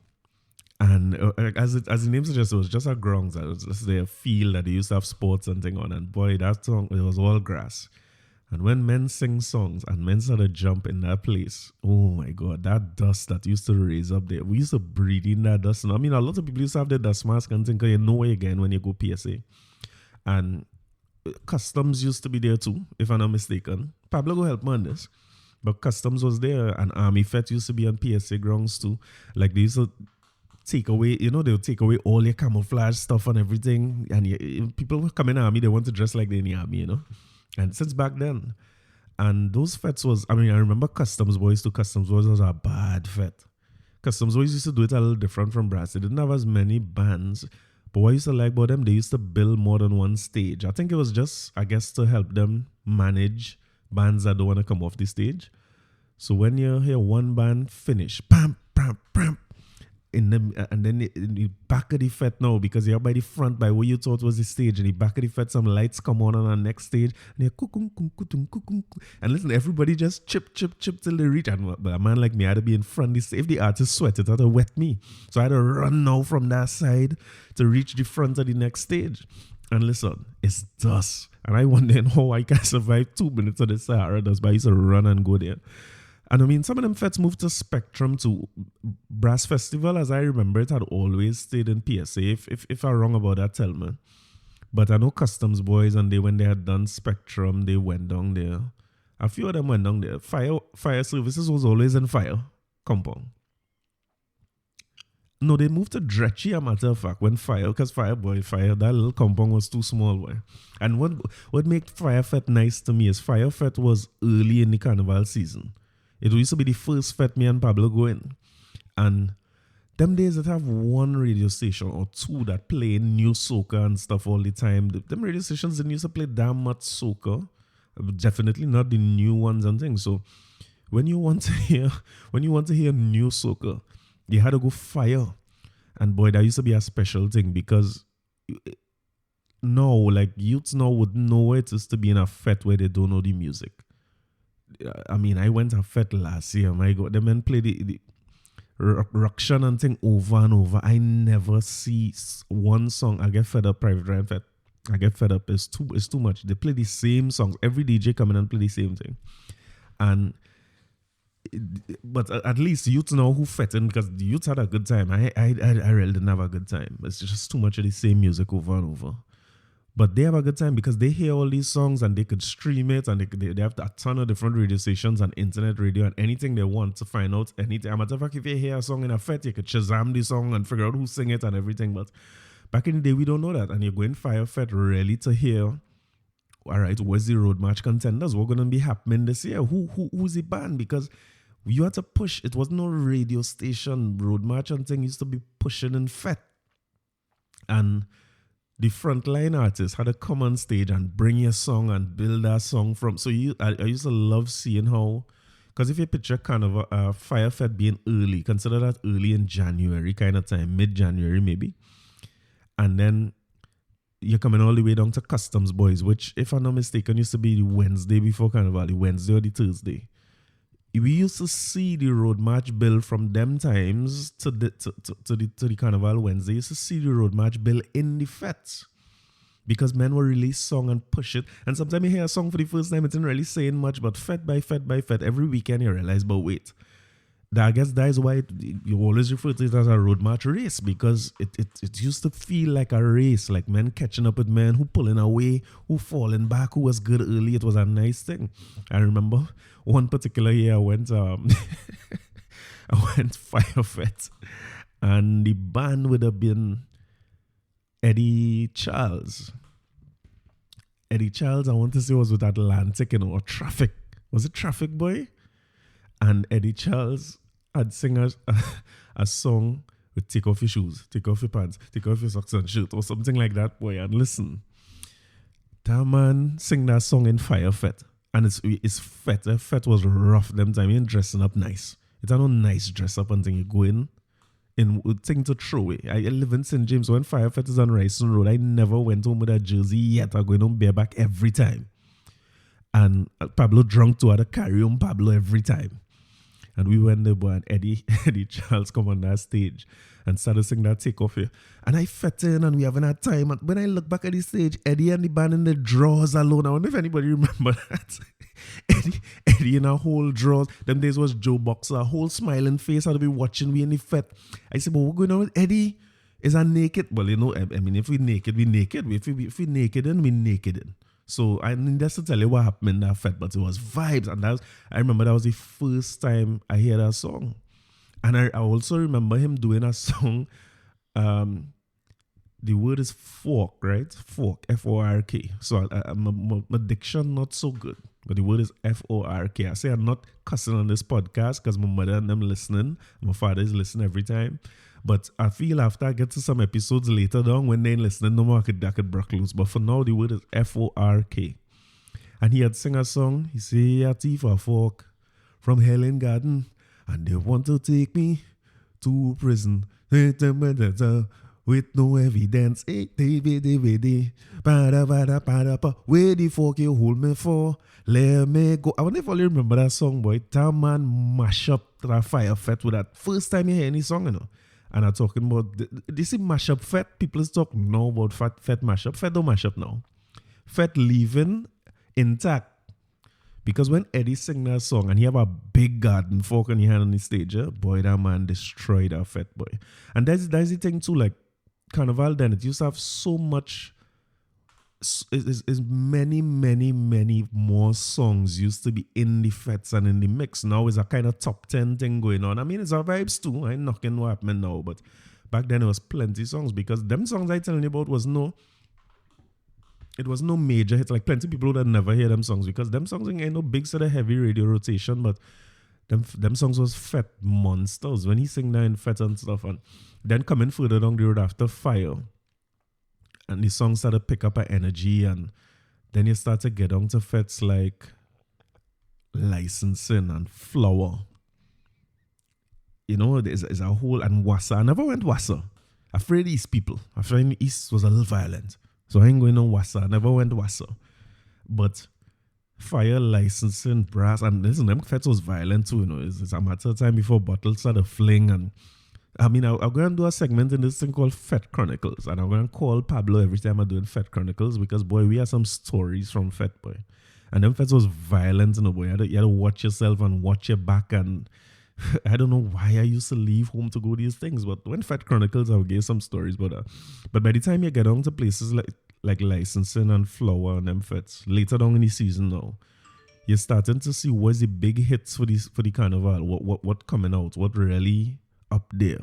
And as the name suggests, it was just a Grongs. It was just a field that they used to have sports and thing on. And boy, that song, it was all grass. And when men sing songs and men started to jump in that place, oh my God, that dust that used to raise up there. We used to breathe in that dust. And I mean, a lot of people used to have their dust mask and think, you know where again when you go PSA. And Customs used to be there too, if I'm not mistaken. Pablo go help me on this. But Customs was there, and Army Fete used to be on PSA Grounds too. Like they used to take away, they would take away all your camouflage stuff and everything. And people who come in the army, they want to dress like they're in the army, And since back then, and those fetes was, I remember Customs Boys too. Customs Boys was a bad fete. Customs Boys used to do it a little different from Brass. They didn't have as many bands. But what I used to like about them, they used to build more than one stage. I think it was just, I guess, to help them manage bands that don't want to come off the stage. So when you hear one band finish, bam, bam, bam, and then in the back of the fete now, because you're by the front by what you thought was the stage, and the back of the fete, some lights come on our next stage, and you're kukum, kum, kutum, kukum, and listen, everybody just chip till they reach. And but a man like me, I had to be in front. If the artist sweat, it had to wet me. So I had to run now from that side to reach the front of the next stage. And listen, it's dust. And I wonder how I can survive 2 minutes of the Sahara dust, but I used to run and go there. And some of them fetes moved to Spectrum too. Brass Festival, as I remember it, had always stayed in PSA. If I'm wrong about that, tell me. But I know Customs Boys, and when they had done Spectrum, they went down there. A few of them went down there. Fire Services was always in Fire Compound. No, they moved to Dretchy, a matter of fact, when because Fire, that little compound was too small, boy. And what made Fire Fete nice to me is Fire Fete was early in the Carnival season. It used to be the first fete me and Pablo go in. And them days that have one radio station or two that play new soca and stuff all the time. Them radio stations didn't used to play damn much soca. Definitely not the new ones and things. So when you want to hear new soca, you had to go fire. And boy, that used to be a special thing because now, like youths now would know what it is to be in a fete where they don't know the music. I mean, I went to a fete last year. My God, the men play the Ruction and thing over and over. I never see one song. I get fed up. Private Ryan Fete. I get fed up. It's too much. They play the same songs. Every DJ come in and play the same thing. And but at least youths know who fetting because the youths had a good time. I really didn't have a good time. It's just too much of the same music over and over. But they have a good time because they hear all these songs and they could stream it and they have a ton of different radio stations and internet radio and anything they want to find out anything. Matter of fact, if you hear a song in a fete, you could Shazam the song and figure out who sing it and everything. But back in the day, we don't know that. And you're going Fire Fete really to hear, all right, where's the road march contenders? What's going to be happening this year? Who's the band? Because you had to push. It was no radio station. Road march and thing used to be pushing in fete. And the frontline artists had to come on stage and bring your song and build that song from. So I used to love seeing how, because if you picture kind of a Fire Fete being early, consider that early in January kind of time, mid-January maybe. And then you're coming all the way down to Customs Boys, which, if I'm not mistaken, used to be the Wednesday before Carnival, the Wednesday or the Thursday. We used to see the road march bill from them times to the Carnival Wednesday. You used to see the road march bill in the fete because men will release song and push it. And sometimes you hear a song for the first time, it isn't really saying much, but fete by fete by fete, every weekend you realize, but wait. I guess that is why you always refer to it as a road march race because it used to feel like a race, like men catching up with men who pulling away, who falling back, who was good early. It was a nice thing. I remember one particular year I went Fire Fete and the band would have been Eddie Charles. Eddie Charles, I want to say was with Atlantic, or Traffic. Was it Traffic Boy? And Eddie Charles had sing a song with Take Off Your Shoes, Take Off Your Pants, Take Off Your Socks and Shirt, or something like that, boy. And listen, that man sing that song in Fire Fete. And it's fete. Fete was rough them time. You ain't dressing up nice. It's not nice dress up and thing. You go in thing to throw away. I live in St. James. So when Fire Fete is on Ryson Road, I never went home with a jersey yet. I'm going home bareback every time. And Pablo drunk too. I had to carry home Pablo every time. And we went there, boy, and Eddie Charles come on that stage and started singing that Take Off Here. And I fed in and we haven't had time. And when I look back at the stage, Eddie and the band in the drawers alone. I wonder if anybody remember that. Eddie in a whole drawers. Them days was Joe Boxer, a whole smiling face. I'd be watching we in the fete. I said, but what's going on with Eddie? Is I naked? Well, you know, I mean, if we naked, we naked. If we naked in, we naked in. So I mean, that's to tell you what happened in that fete, but it was vibes. And I remember that was the first time I heard that song. And I also remember him doing a song. The word is fork, right? Fork, F-O-R-K. So my diction not so good, but the word is F-O-R-K. I say I'm not cussing on this podcast because my mother and them listening. My father is listening every time. But I feel after I get to some episodes later down, when they ain't listening no more, I could break loose. But for now, the word is F-O-R-K. And he had sing a song. He say, a thief a fork from Helen Garden, and they want to take me to prison with no evidence. Where the fork you hold me for? Let me go. I wonder if you remember that song, boy. That man mash up that Fire Fete with that. First time you hear any song, you know. And I'm talking about, this is mashup fete. People is talking now about fete mashup. Fete don't mash up now. Fete leaving intact. Because when Eddie sing that song and he have a big garden fork in his hand on the stage, boy, that man destroyed that fete, boy. And that's the thing too, like, Carnival then, it used to have so much, is many more songs used to be in the fetes and in the mix. Now it's a kind of top 10 thing going on. I mean, it's our vibes too. I ain't knocking what happening now, but back then it was plenty songs because them songs I telling you about was no major hits. Like plenty people would have never hear them songs because them songs ain't no big sort of heavy radio rotation, but Them songs was Fete monsters when he sing that in Fete and stuff. And then coming further down the road after Fire, and the song started to pick up an energy, and then you start to get on to Fetes like Licensing and Flower. You know, there's a whole, and Wassa. I never went Wassa. Afraid East people. I find East was a little violent. So I ain't going on Wassa. I never went Wassa. But Fire, Licensing, Brass, and listen, them Fetes was violent too, you know. It's a matter of time before bottles started fling. And I mean, I'm going to do a segment in this thing called Fete Chronicles. And I'm going to call Pablo every time I'm doing Fete Chronicles because, boy, we have some stories from Fete, boy. And them Fetes was violent, you know, boy. You had to watch yourself and watch your back. And I don't know why I used to leave home to go these things. But when Fete Chronicles, I'll give some stories. But by the time you get on to places like Licensing and Flower and them Fetes, later down in the season now, you're starting to see what's the big hits for the carnival, what coming out, what really up there,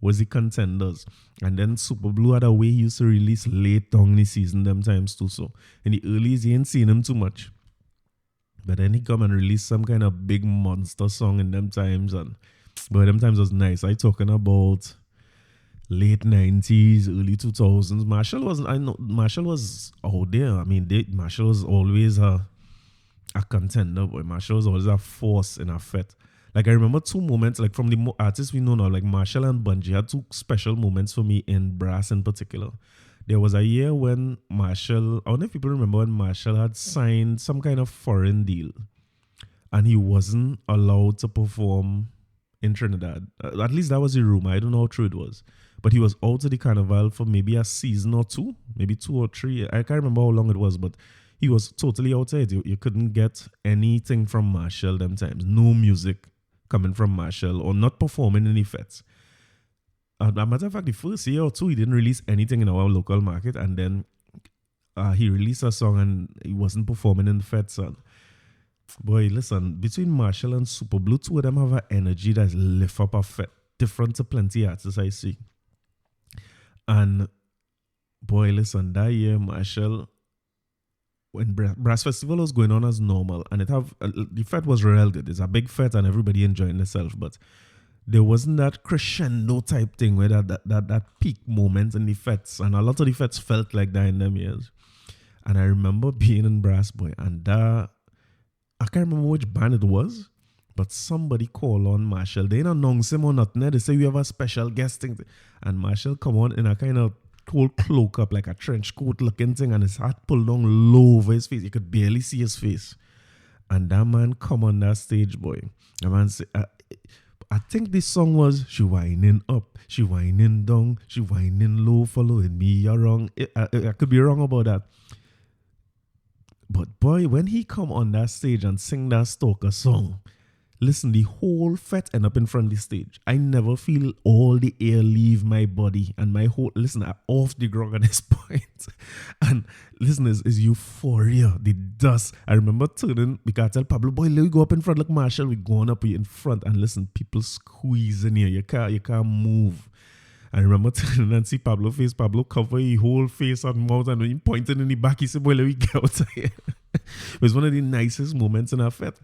what's the contenders. And then Super Blue had a way he used to release late down in the season them times too. So in the earlies you ain't seen him too much. But then he come and release some kind of big monster song in them times, and but them times was nice. I talking about late 90s, early 2000s. Marshall was out there. I mean, Marshall was always a contender, boy. Marshall was always a force in a Fete. Like I remember two moments, like from the artists we know now, like Marshall and Bungie had two special moments for me in Brass in particular. There was a year when Marshall, I don't know if people remember when Marshall had signed some kind of foreign deal and he wasn't allowed to perform in Trinidad. At least that was the rumor. I don't know how true it was. But he was out of the carnival for maybe a season or two, maybe 2 or 3. I can't remember how long it was, but he was totally outside. You couldn't get anything from Marshall them times. No music coming from Marshall or not performing in the Fetes. As a matter of fact, the first year or two, he didn't release anything in our local market. And then he released a song and he wasn't performing in the Fetes. And boy, listen, between Marshall and Super Blue, two of them have an energy that's lift up a Fete. Different to plenty artists I see. And boy, listen, that year, Marshall, when Brass Festival was going on as normal, and the Fete was real good. It's a big Fete and everybody enjoying themselves, but there wasn't that crescendo type thing where that peak moment in the Fetes, and a lot of the Fetes felt like that in them years. And I remember being in Brass, boy, and I can't remember which band it was, but somebody called on Marshall. They didn't announce him or nothing. They say we have a special guest thing, and Marshall come on in a kind of whole cloak up, like a trench coat looking thing, and his hat pulled down low over his face. You could barely see his face. And that man come on that stage, boy. That man say, I think this song was, she whining up, she whining down, she whining low, following me, you're wrong. I could be wrong about that. But boy, when he come on that stage and sing that Stalker song, listen, the whole Fete end up in front of the stage. I never feel all the air leave my body and my whole, listen, I'm off the ground at this point. And listen, is euphoria, the dust. I remember turning, because I tell Pablo, boy, let me go up in front like Marshall. We going up in front and listen, people squeezing here. You can't move. I remember turning and see Pablo face. Pablo cover his whole face and mouth, and when he pointed in the back, he said, boy, let me get out of here. It was one of the nicest moments in our Fete.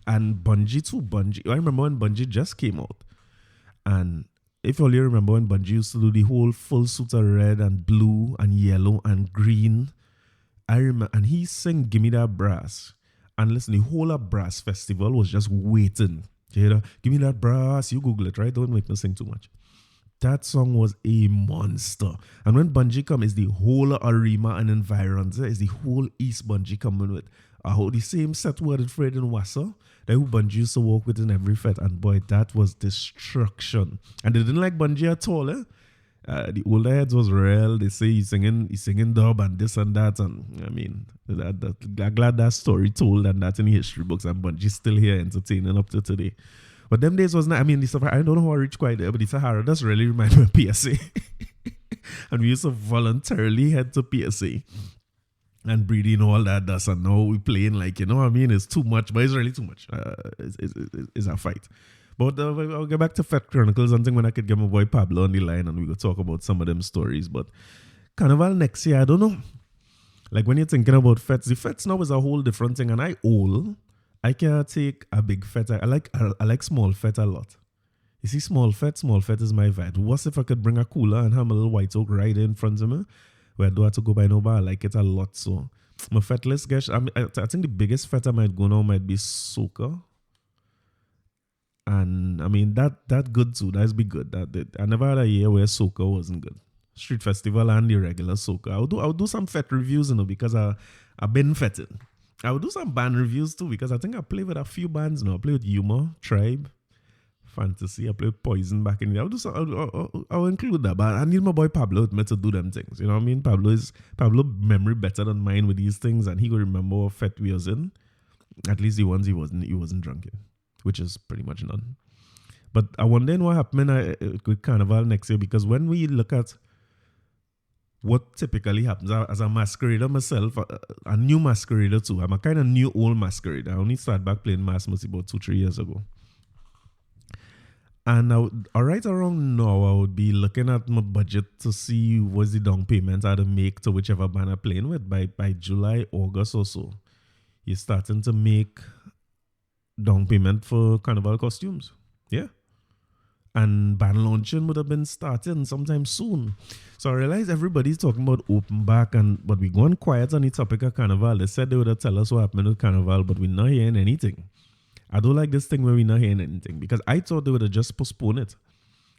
And Bungie too. I remember when Bungie just came out. And if you only remember when Bungie used to do the whole full suit of red and blue and yellow and green. I remember, and he sang Gimme That Brass. And listen, the whole of Brass Festival was just waiting. You hear that? Give me that brass. You Google it, right? Don't make me sing too much. That song was a monster. And when Bungie come, it's the whole Arima and environs. It's the whole East Bungie coming with the same set worded Fred and Wassa that who Bungie used to work with in every Fete. And boy, that was destruction. And they didn't like Bungie at all. The older heads was real. They say he's singing dub and this and that. And I mean, I'm glad that story told and that in the history books. And Bungie's still here entertaining up to today. But them days was not, I mean, the Sahara, I don't know how I reached quite there, but the Sahara does really remind me of PSA. And we used to voluntarily head to PSA and breathing all that dust. And now we playing like, you know what I mean? It's too much, but it's really too much. It's a fight. But I'll get back to Fete Chronicles and think when I could get my boy Pablo on the line and we could talk about some of them stories. But Carnival next year, I don't know. Like when you're thinking about Fetes, the Fetes now is a whole different thing. And I old. I can't take a big fete. I like small fete a lot. You see, small fete is my vibe. What if I could bring a cooler and have a little white oak right in front of me? Where I don't have to go by no bar. I like it a lot. So my fete list, guys, I think the biggest fete I might go now might be soca. And I mean that good too. That's be good. I never had a year where soca wasn't good. Street festival and the regular soca. I'll do some fete reviews, because I've been fetting. I will do some band reviews too because I think I play with a few bands now. I play with Humor, Tribe, Fantasy. I play with Poison back in the day. I'll do some. I'll include that, but I need my boy Pablo with me to do them things. You know what I mean? Pablo memory better than mine with these things, and he will remember what fete we was in. At least the ones he wasn't drunk in, which is pretty much none. But I wonder what happened with Carnival next year, because when we look at what typically happens as a masquerader myself, a new masquerader too. I'm a kind of new old masquerader. I only started back playing mass about 2-3 years ago. And right around now, I would be looking at my budget to see what's the down payment I had to make to whichever band I'm playing with. By July, August or so, you're starting to make down payment for Carnival costumes. Yeah. And band launching would have been starting sometime soon. So I realized everybody's talking about open back, but we going quiet on the topic of Carnival. They said they would have tell us what happened with Carnival, but we're not hearing anything. I don't like this thing where we're not hearing anything, because I thought they would have just postponed it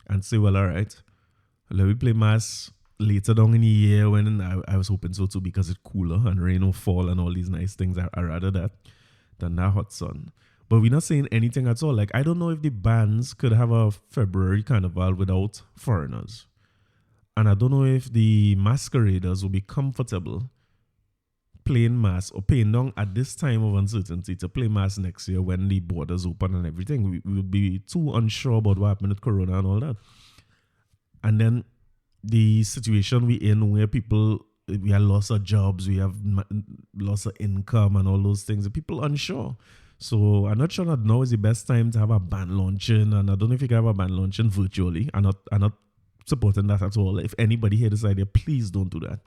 and say, well, all right, let me play mass later down in the year, when I was hoping so too, because it's cooler and rain will fall and all these nice things. I rather that than that hot sun. But we're not saying anything at all. Like, I don't know if the bands could have a February Carnival without foreigners. And I don't know if the masqueraders will be comfortable playing mass or paying down at this time of uncertainty to play mass next year when the borders open and everything. We would be too unsure about what happened with Corona and all that. And then the situation we're in where we have loss of jobs, we have loss of income and all those things. People unsure. So I'm not sure that now is the best time to have a band launching, and I don't know if you can have a band launching virtually. I'm not supporting that at all. If anybody here this idea, please don't do that.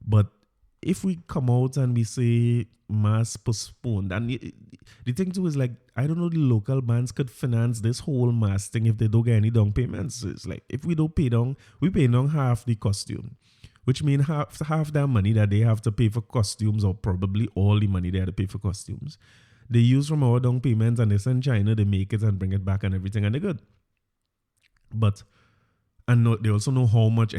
But if we come out and we say mass postponed, and the thing too is, like, I don't know, the local bands could finance this whole mass thing if they don't get any down payments. It's like, if we don't pay down, we pay down half the costume, which means half that money that they have to pay for costumes, or probably all the money they have to pay for costumes, they use from our down payments, and they send China, they make it and bring it back and everything, and they're good. But they also know how much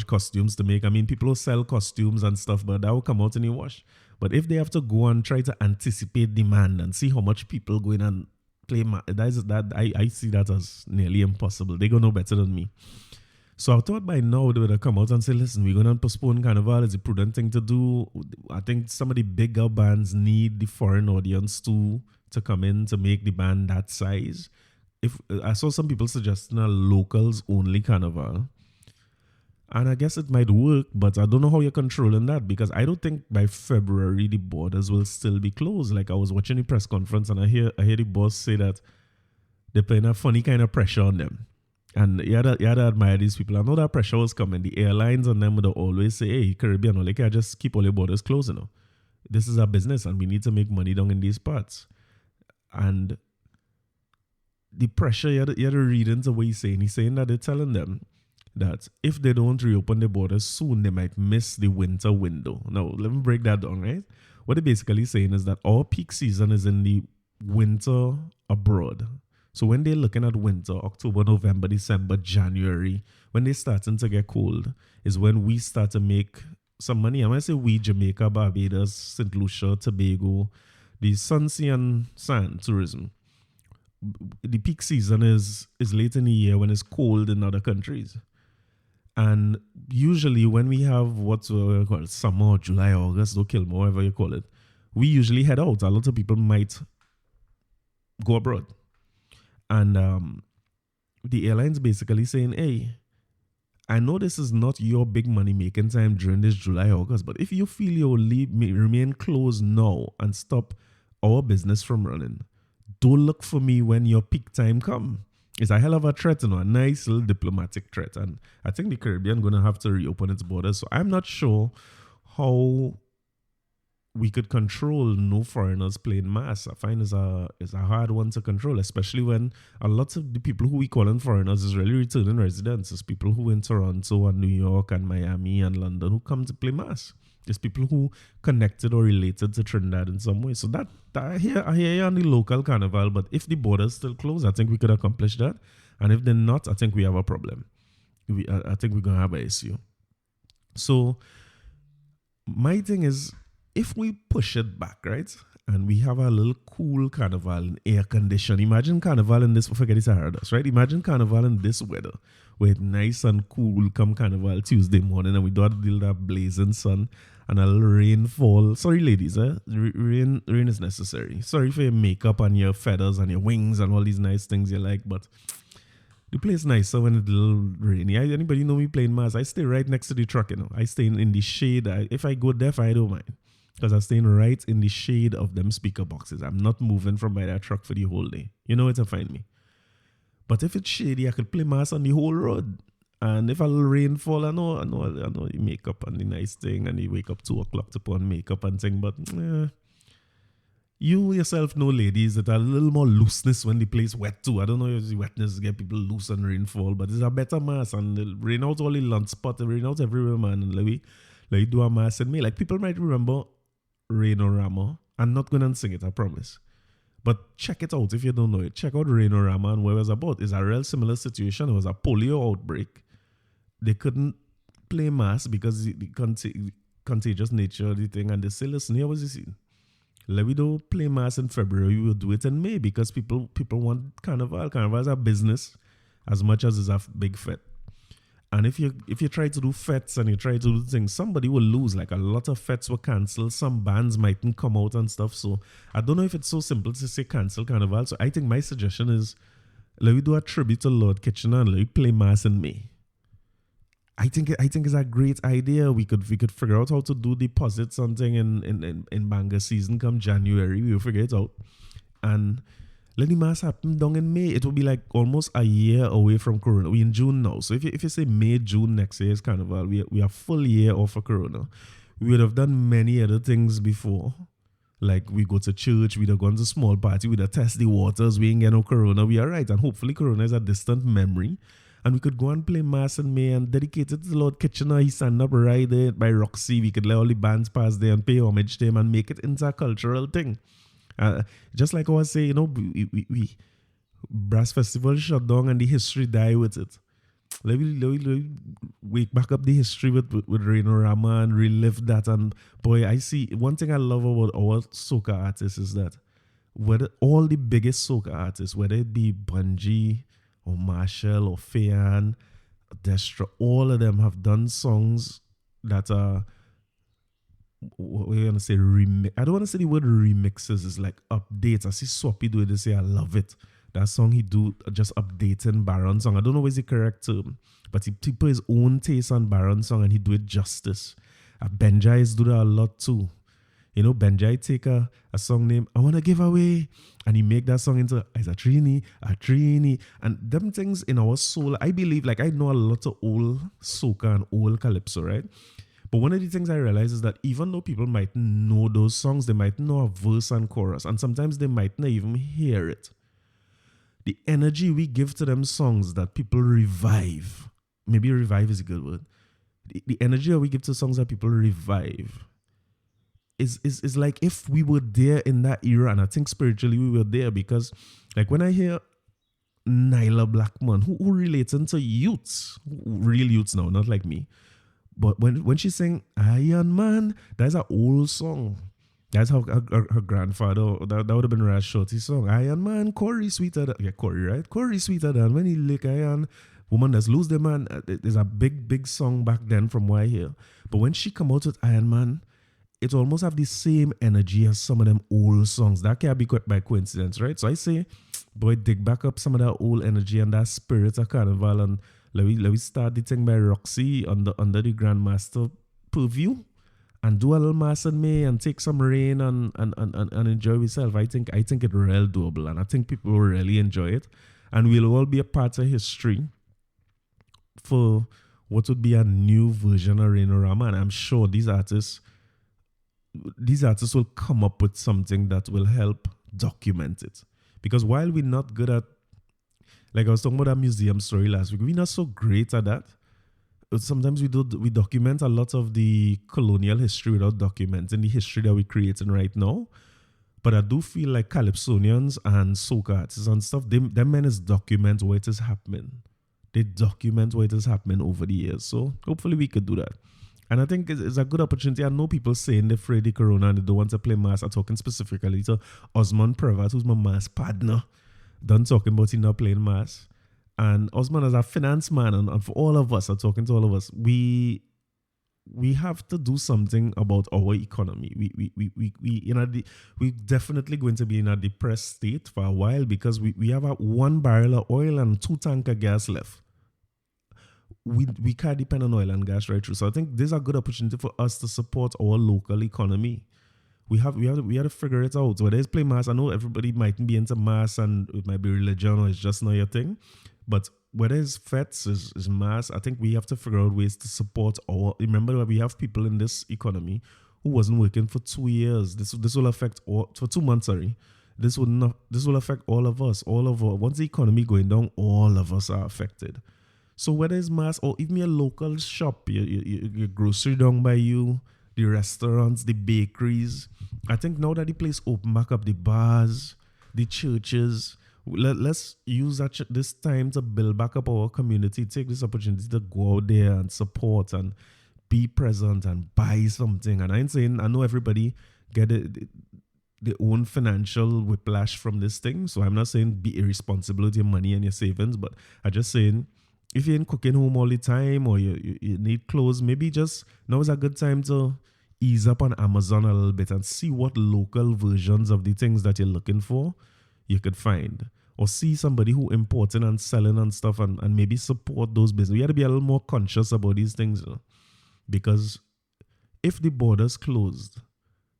costumes to make. I mean, people will sell costumes and stuff, but that will come out in the wash. But if they have to go and try to anticipate demand and see how much people go in and play, I see that as nearly impossible. They're going to know better than me. So I thought by now they would have come out and say, listen, we're going to postpone Carnival. It's a prudent thing to do. I think some of the bigger bands need the foreign audience to come in to make the band that size. If I saw some people suggesting a locals only Carnival, and I guess it might work, but I don't know how you're controlling that, because I don't think by February the borders will still be closed. Like, I was watching the press conference and I hear the boss say that they're putting a funny kind of pressure on them. And you had to admire these people. I know that pressure was coming. The airlines and them would always say, hey, Caribbean, like, I just keep all your borders closed, This is our business and we need to make money down in these parts. And the pressure, you had to read into what he's saying. He's saying that they're telling them that if they don't reopen the borders soon, they might miss the winter window. Now, let me break that down, right? What they're basically saying is that our peak season is in the winter abroad. So when they're looking at winter, October, November, December, January, when they're starting to get cold, is when we start to make some money. And when I say we, Jamaica, Barbados, St. Lucia, Tobago, the Sunsea and Sand tourism, the peak season is late in the year when it's cold in other countries. And usually when we have what's we call it, summer, July, August, don't kill me, whatever you call it, we usually head out. A lot of people might go abroad. And the airline's basically saying, hey, I know this is not your big money making time during this July, August, but if you feel you'll remain closed now and stop our business from running, don't look for me when your peak time come. It's a hell of a threat, a nice little diplomatic threat. And I think the Caribbean going to have to reopen its borders. So I'm not sure how we could control no foreigners playing mass. I find is a hard one to control, especially when a lot of the people who we call foreigners is really returning residents. It's people who in Toronto and New York and Miami and London who come to play mass. It's people who connected or related to Trinidad in some way. So that I hear you on the local carnival, but if the borders still closed, I think we could accomplish that. And if they're not, I think we have a problem. I think we're gonna have an issue. So my thing is, if we push it back, right, and we have a little cool carnival in air condition. Imagine carnival in this, forget the Sahara, right? Imagine carnival in this weather, where it's nice and cool come carnival Tuesday morning, and we don't deal with that blazing sun and a little rainfall. Sorry, ladies, rain is necessary. Sorry for your makeup and your feathers and your wings and all these nice things you like, but the place nicer when it's a little rainy. Anybody know me playing mass? I stay right next to the truck, I stay in the shade. If I go deaf, I don't mind. Because I'm staying right in the shade of them speaker boxes. I'm not moving from by that truck for the whole day. You know where to find me. But if it's shady, I could play mass on the whole road. And if a little rain fall, I know the makeup and the nice thing. And you wake up 2 o'clock to put on makeup and thing. But you yourself know, ladies, that a little more looseness when the place wet too. I don't know if the wetness get people loose and rainfall, but it's a better mass. And they'll rain out all the lunch spot, they rain out everywhere, man. And let me do a mass in me. Like, people might remember Rainorama. I'm not going to sing it, I promise. But check it out if you don't know it. Check out Rainorama and what it was about. It's a real similar situation. It was a polio outbreak. They couldn't play mass because the contagious nature of the thing. And they say, listen, here was the scene. Let me do play mass in February. We will do it in May because people want carnival. Carnival is a business as much as it's a big fete. And if you try to do fetes and you try to do things, somebody will lose. Like, a lot of fetes were cancelled. Some bands mightn't come out and stuff. So I don't know if it's so simple to say cancel carnival. So I think my suggestion is, let me do a tribute to Lord Kitchener and let me play mass in May. I think it's a great idea. We could figure out how to do deposit something in banger season come January. We'll figure it out. And let the mass happen down in May. It will be like almost a year away from Corona. We're in June now. So if you say May, June next year is carnival, we are full year off of Corona. We would have done many other things before. Like, we go to church, we'd have gone to small party, we'd have test the waters, we ain't get no Corona. We are right. And hopefully Corona is a distant memory. And we could go and play mass in May and dedicate it to the Lord Kitchener. He stand up right there by Roxy. We could let all the bands pass there and pay homage to him and make it into a cultural thing. Just like I was saying, we Brass Festival shut down and the history die with it. Let me wake back up the history with Rainorama and relive that. And boy, I see one thing I love about our soca artists is that whether all the biggest soca artists, whether it be Bungie or Marshall or Fayan, Destra, all of them have done songs that are, what we're going to say, I don't want to say the word remixes, it's like updates. I see Swappy do it, they say, I love it. That song he do, just updating Baron song. I don't know what's the correct term, but he put his own taste on Baron song and he do it justice. Benjai's do that a lot too. Benjai take a song named I Wanna Give Away and he make that song into a Trini. And them things in our soul, I believe, like, I know a lot of old soca and old calypso, right? But one of the things I realize is that even though people might know those songs, they might know a verse and chorus, and sometimes they might not even hear it. The energy we give to them songs that people revive, maybe revive is a good word. The energy that we give to songs that people revive is like if we were there in that era, and I think spiritually we were there, because like when I hear Nyla Blackman, who relates into youths, real youths now, not like me, but when she sang Iron Man, that's an old song. That's how her grandfather, that would have been Raz Shorty's song. Iron Man, Corey sweeter than, yeah, Corey, right? Corey sweeter than when he lick iron. Woman that's lose the man. There's a big song back then from what I hear. But when she come out with Iron Man, it almost have the same energy as some of them old songs. That can't be quite by coincidence, right? So I say, boy, dig back up some of that old energy and that spirit of carnival, and let me start the thing by Roxy under the Grandmaster purview, and do a little mass in May and take some rain and enjoy yourself. I think it's real doable, and I think people will really enjoy it, and we'll all be a part of history for what would be a new version of Rainorama. And I'm sure these artists these artists will come up with something that will help document it. Because while we're not good at, like I was talking about that museum story last week, we're not so great at that. Sometimes we document a lot of the colonial history without documenting the history that we're creating right now. But I do feel like Calypsonians and soca artists and stuff, them men is document what is happening. They document what is happening over the years. So hopefully we could do that. And I think it's a good opportunity. I know people saying they're afraid of Corona and they don't want to play mass. I'm talking specifically to Osman Prevat, who's my mass partner. Done talking about he not playing mass. And Osman as a finance man, and for all of us, I'm talking to all of us, we have to do something about our economy. We definitely going to be in a depressed state for a while because we have a 1 barrel of oil and 2 tank of gas left. We can't depend on oil and gas right through. So I think there's a good opportunity for us to support our local economy. We have to figure it out. Whether it's play mass, I know everybody mightn't be into mass and it might be religion or it's just not your thing. But whether it's fets, is mass, I think we have to figure out ways to support our. Remember that we have people in this economy who wasn't working for 2 years. This will affect for 2 months. Sorry, this will affect all of us. Once the economy going down, all of us are affected. So whether it's mass or even your local shop, your grocery down by you, the restaurants, the bakeries, I think now that the place open back up, the bars, the churches. Let's use this time to build back up our community. Take this opportunity to go out there and support and be present and buy something. And I ain't saying I know everybody get their own financial whiplash from this thing. So I'm not saying be irresponsible with your money and your savings, but I'm just saying if you ain't cooking home all the time or you need clothes, maybe just now is a good time to ease up on Amazon a little bit and see what local versions of the things that you're looking for you could find, or see somebody who importing and selling and stuff and maybe support those businesses. We have to be a little more conscious about these things, because if the borders closed,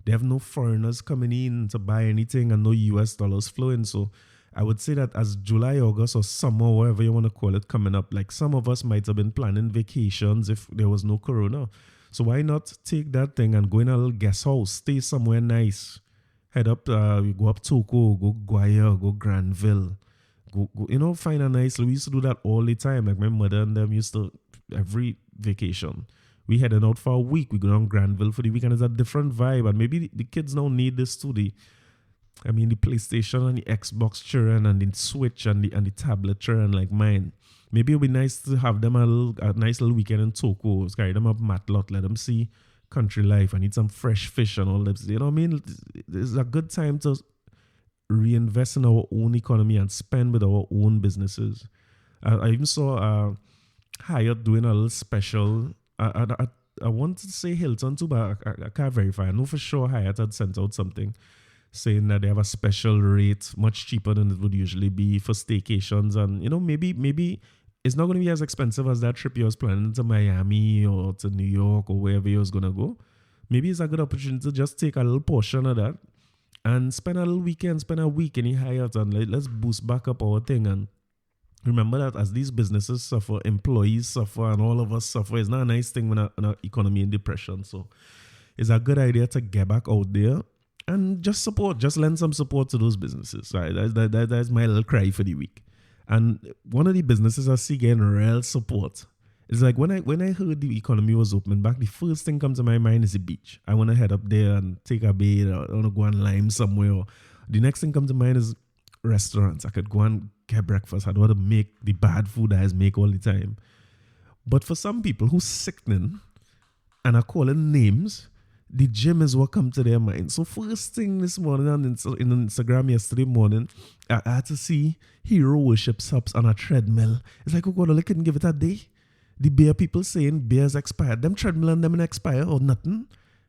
they have no foreigners coming in to buy anything and no US dollars flowing. So I would say that as July, August or summer, whatever you want to call it, coming up, like some of us might have been planning vacations if there was no corona. So why not take that thing and go in a little guest house, stay somewhere nice, head up, we go up Toko, go Guaya, go Granville, go, find a nice. We used to do that all the time. Like my mother and them used to, every vacation, we headed out for a week. We go down Granville for the weekend. It's a different vibe, and maybe the kids now need this too. The PlayStation and the Xbox children and the Switch and the tablet children like mine. Maybe it'll be nice to have them a nice little weekend in Toko. Carry them up Matlot, let them see country life and eat some fresh fish and all that. You know what I mean? It's a good time to reinvest in our own economy and spend with our own businesses. I even saw Hyatt doing a little special. I wanted to say Hilton too, but I can't verify. I know for sure Hyatt had sent out something saying that they have a special rate, much cheaper than it would usually be for staycations. And, maybe it's not going to be as expensive as that trip you was planning to Miami or to New York or wherever you was going to go. Maybe it's a good opportunity to just take a little portion of that and spend a little weekend, spend a week in the Hyatt, and let's boost back up our thing. And remember that as these businesses suffer, employees suffer, and all of us suffer. It's not a nice thing when our economy in depression. So it's a good idea to get back out there and just lend some support to those businesses. Right? That's my little cry for the week. And one of the businesses I see getting real support is like when I heard the economy was opening back, the first thing comes to my mind is the beach. I want to head up there and take a bathe, or I want to go and lime somewhere. Or the next thing comes to mind is restaurants. I could go and get breakfast. I don't want to make the bad food I make all the time. But for some people who's sickening and are calling names, the gym is what come to their mind. So first thing this morning in Instagram yesterday morning, I had to see hero worship subs on a treadmill. It's like, oh God, I couldn't give it a day. The beer people saying beer's expired. Them treadmill and them in expire or nothing.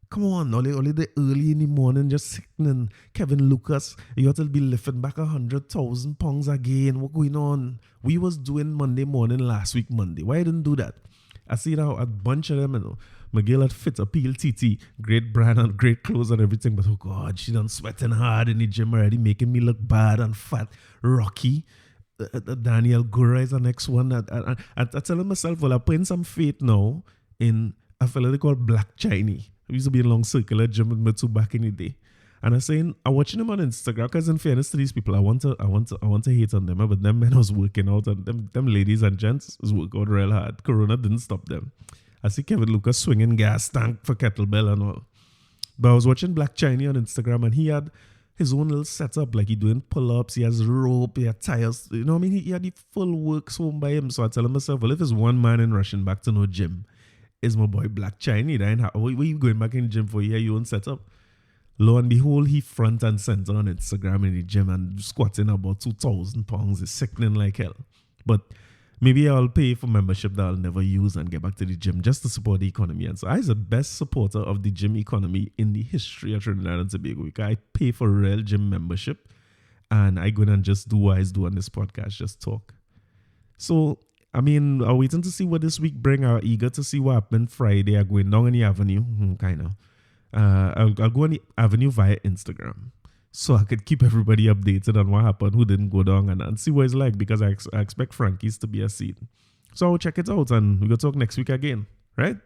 Come on, only the early in the morning just sickening. Kevin Lucas, you have to be lifting back 100,000 pounds again. What going on? We was doing Monday morning last week Monday. Why I didn't do that? I see now a bunch of them, McGill had fit a PLTT, great brand and great clothes and everything, but oh God, she done sweating hard in the gym already, making me look bad and fat, rocky. Daniel Gura is the next one. I tell myself, well, I'm putting some faith now in a fella they call Black Chinese. I used to be in long circular gym with Mitsu back in the day. And I'm saying, I'm watching them on Instagram because in fairness to these people, I want to hate on them, but them men was working out and them ladies and gents was working out real hard. Corona didn't stop them. I see Kevin Lucas swinging gas tank for kettlebell and all. But I was watching Black Chinese on Instagram and he had his own little setup, like he doing pull-ups, he has rope, he had tires, you know what I mean? He had the full works home by him. So I tell myself, well, if it's one man in rushing back to no gym, is my boy Black Chinese. Where you going back in the gym for? You have your own setup. Lo and behold, he front and center on Instagram in the gym and squatting about 2,000 pounds. It's sickening like hell. But maybe I'll pay for membership that I'll never use and get back to the gym just to support the economy. And so I'm the best supporter of the gym economy in the history of Trinidad and Tobago. Because I pay for real gym membership and I go in and just do what I do on this podcast, just talk. So, I mean, I'm waiting to see what this week bring. I'm eager to see what happened Friday. I'm going down on the avenue, kind of. I'll go on the avenue via Instagram so I could keep everybody updated on what happened, who didn't go down, and see what it's like because I expect Frankie's to be a scene. So I'll check it out and we'll talk next week again, right?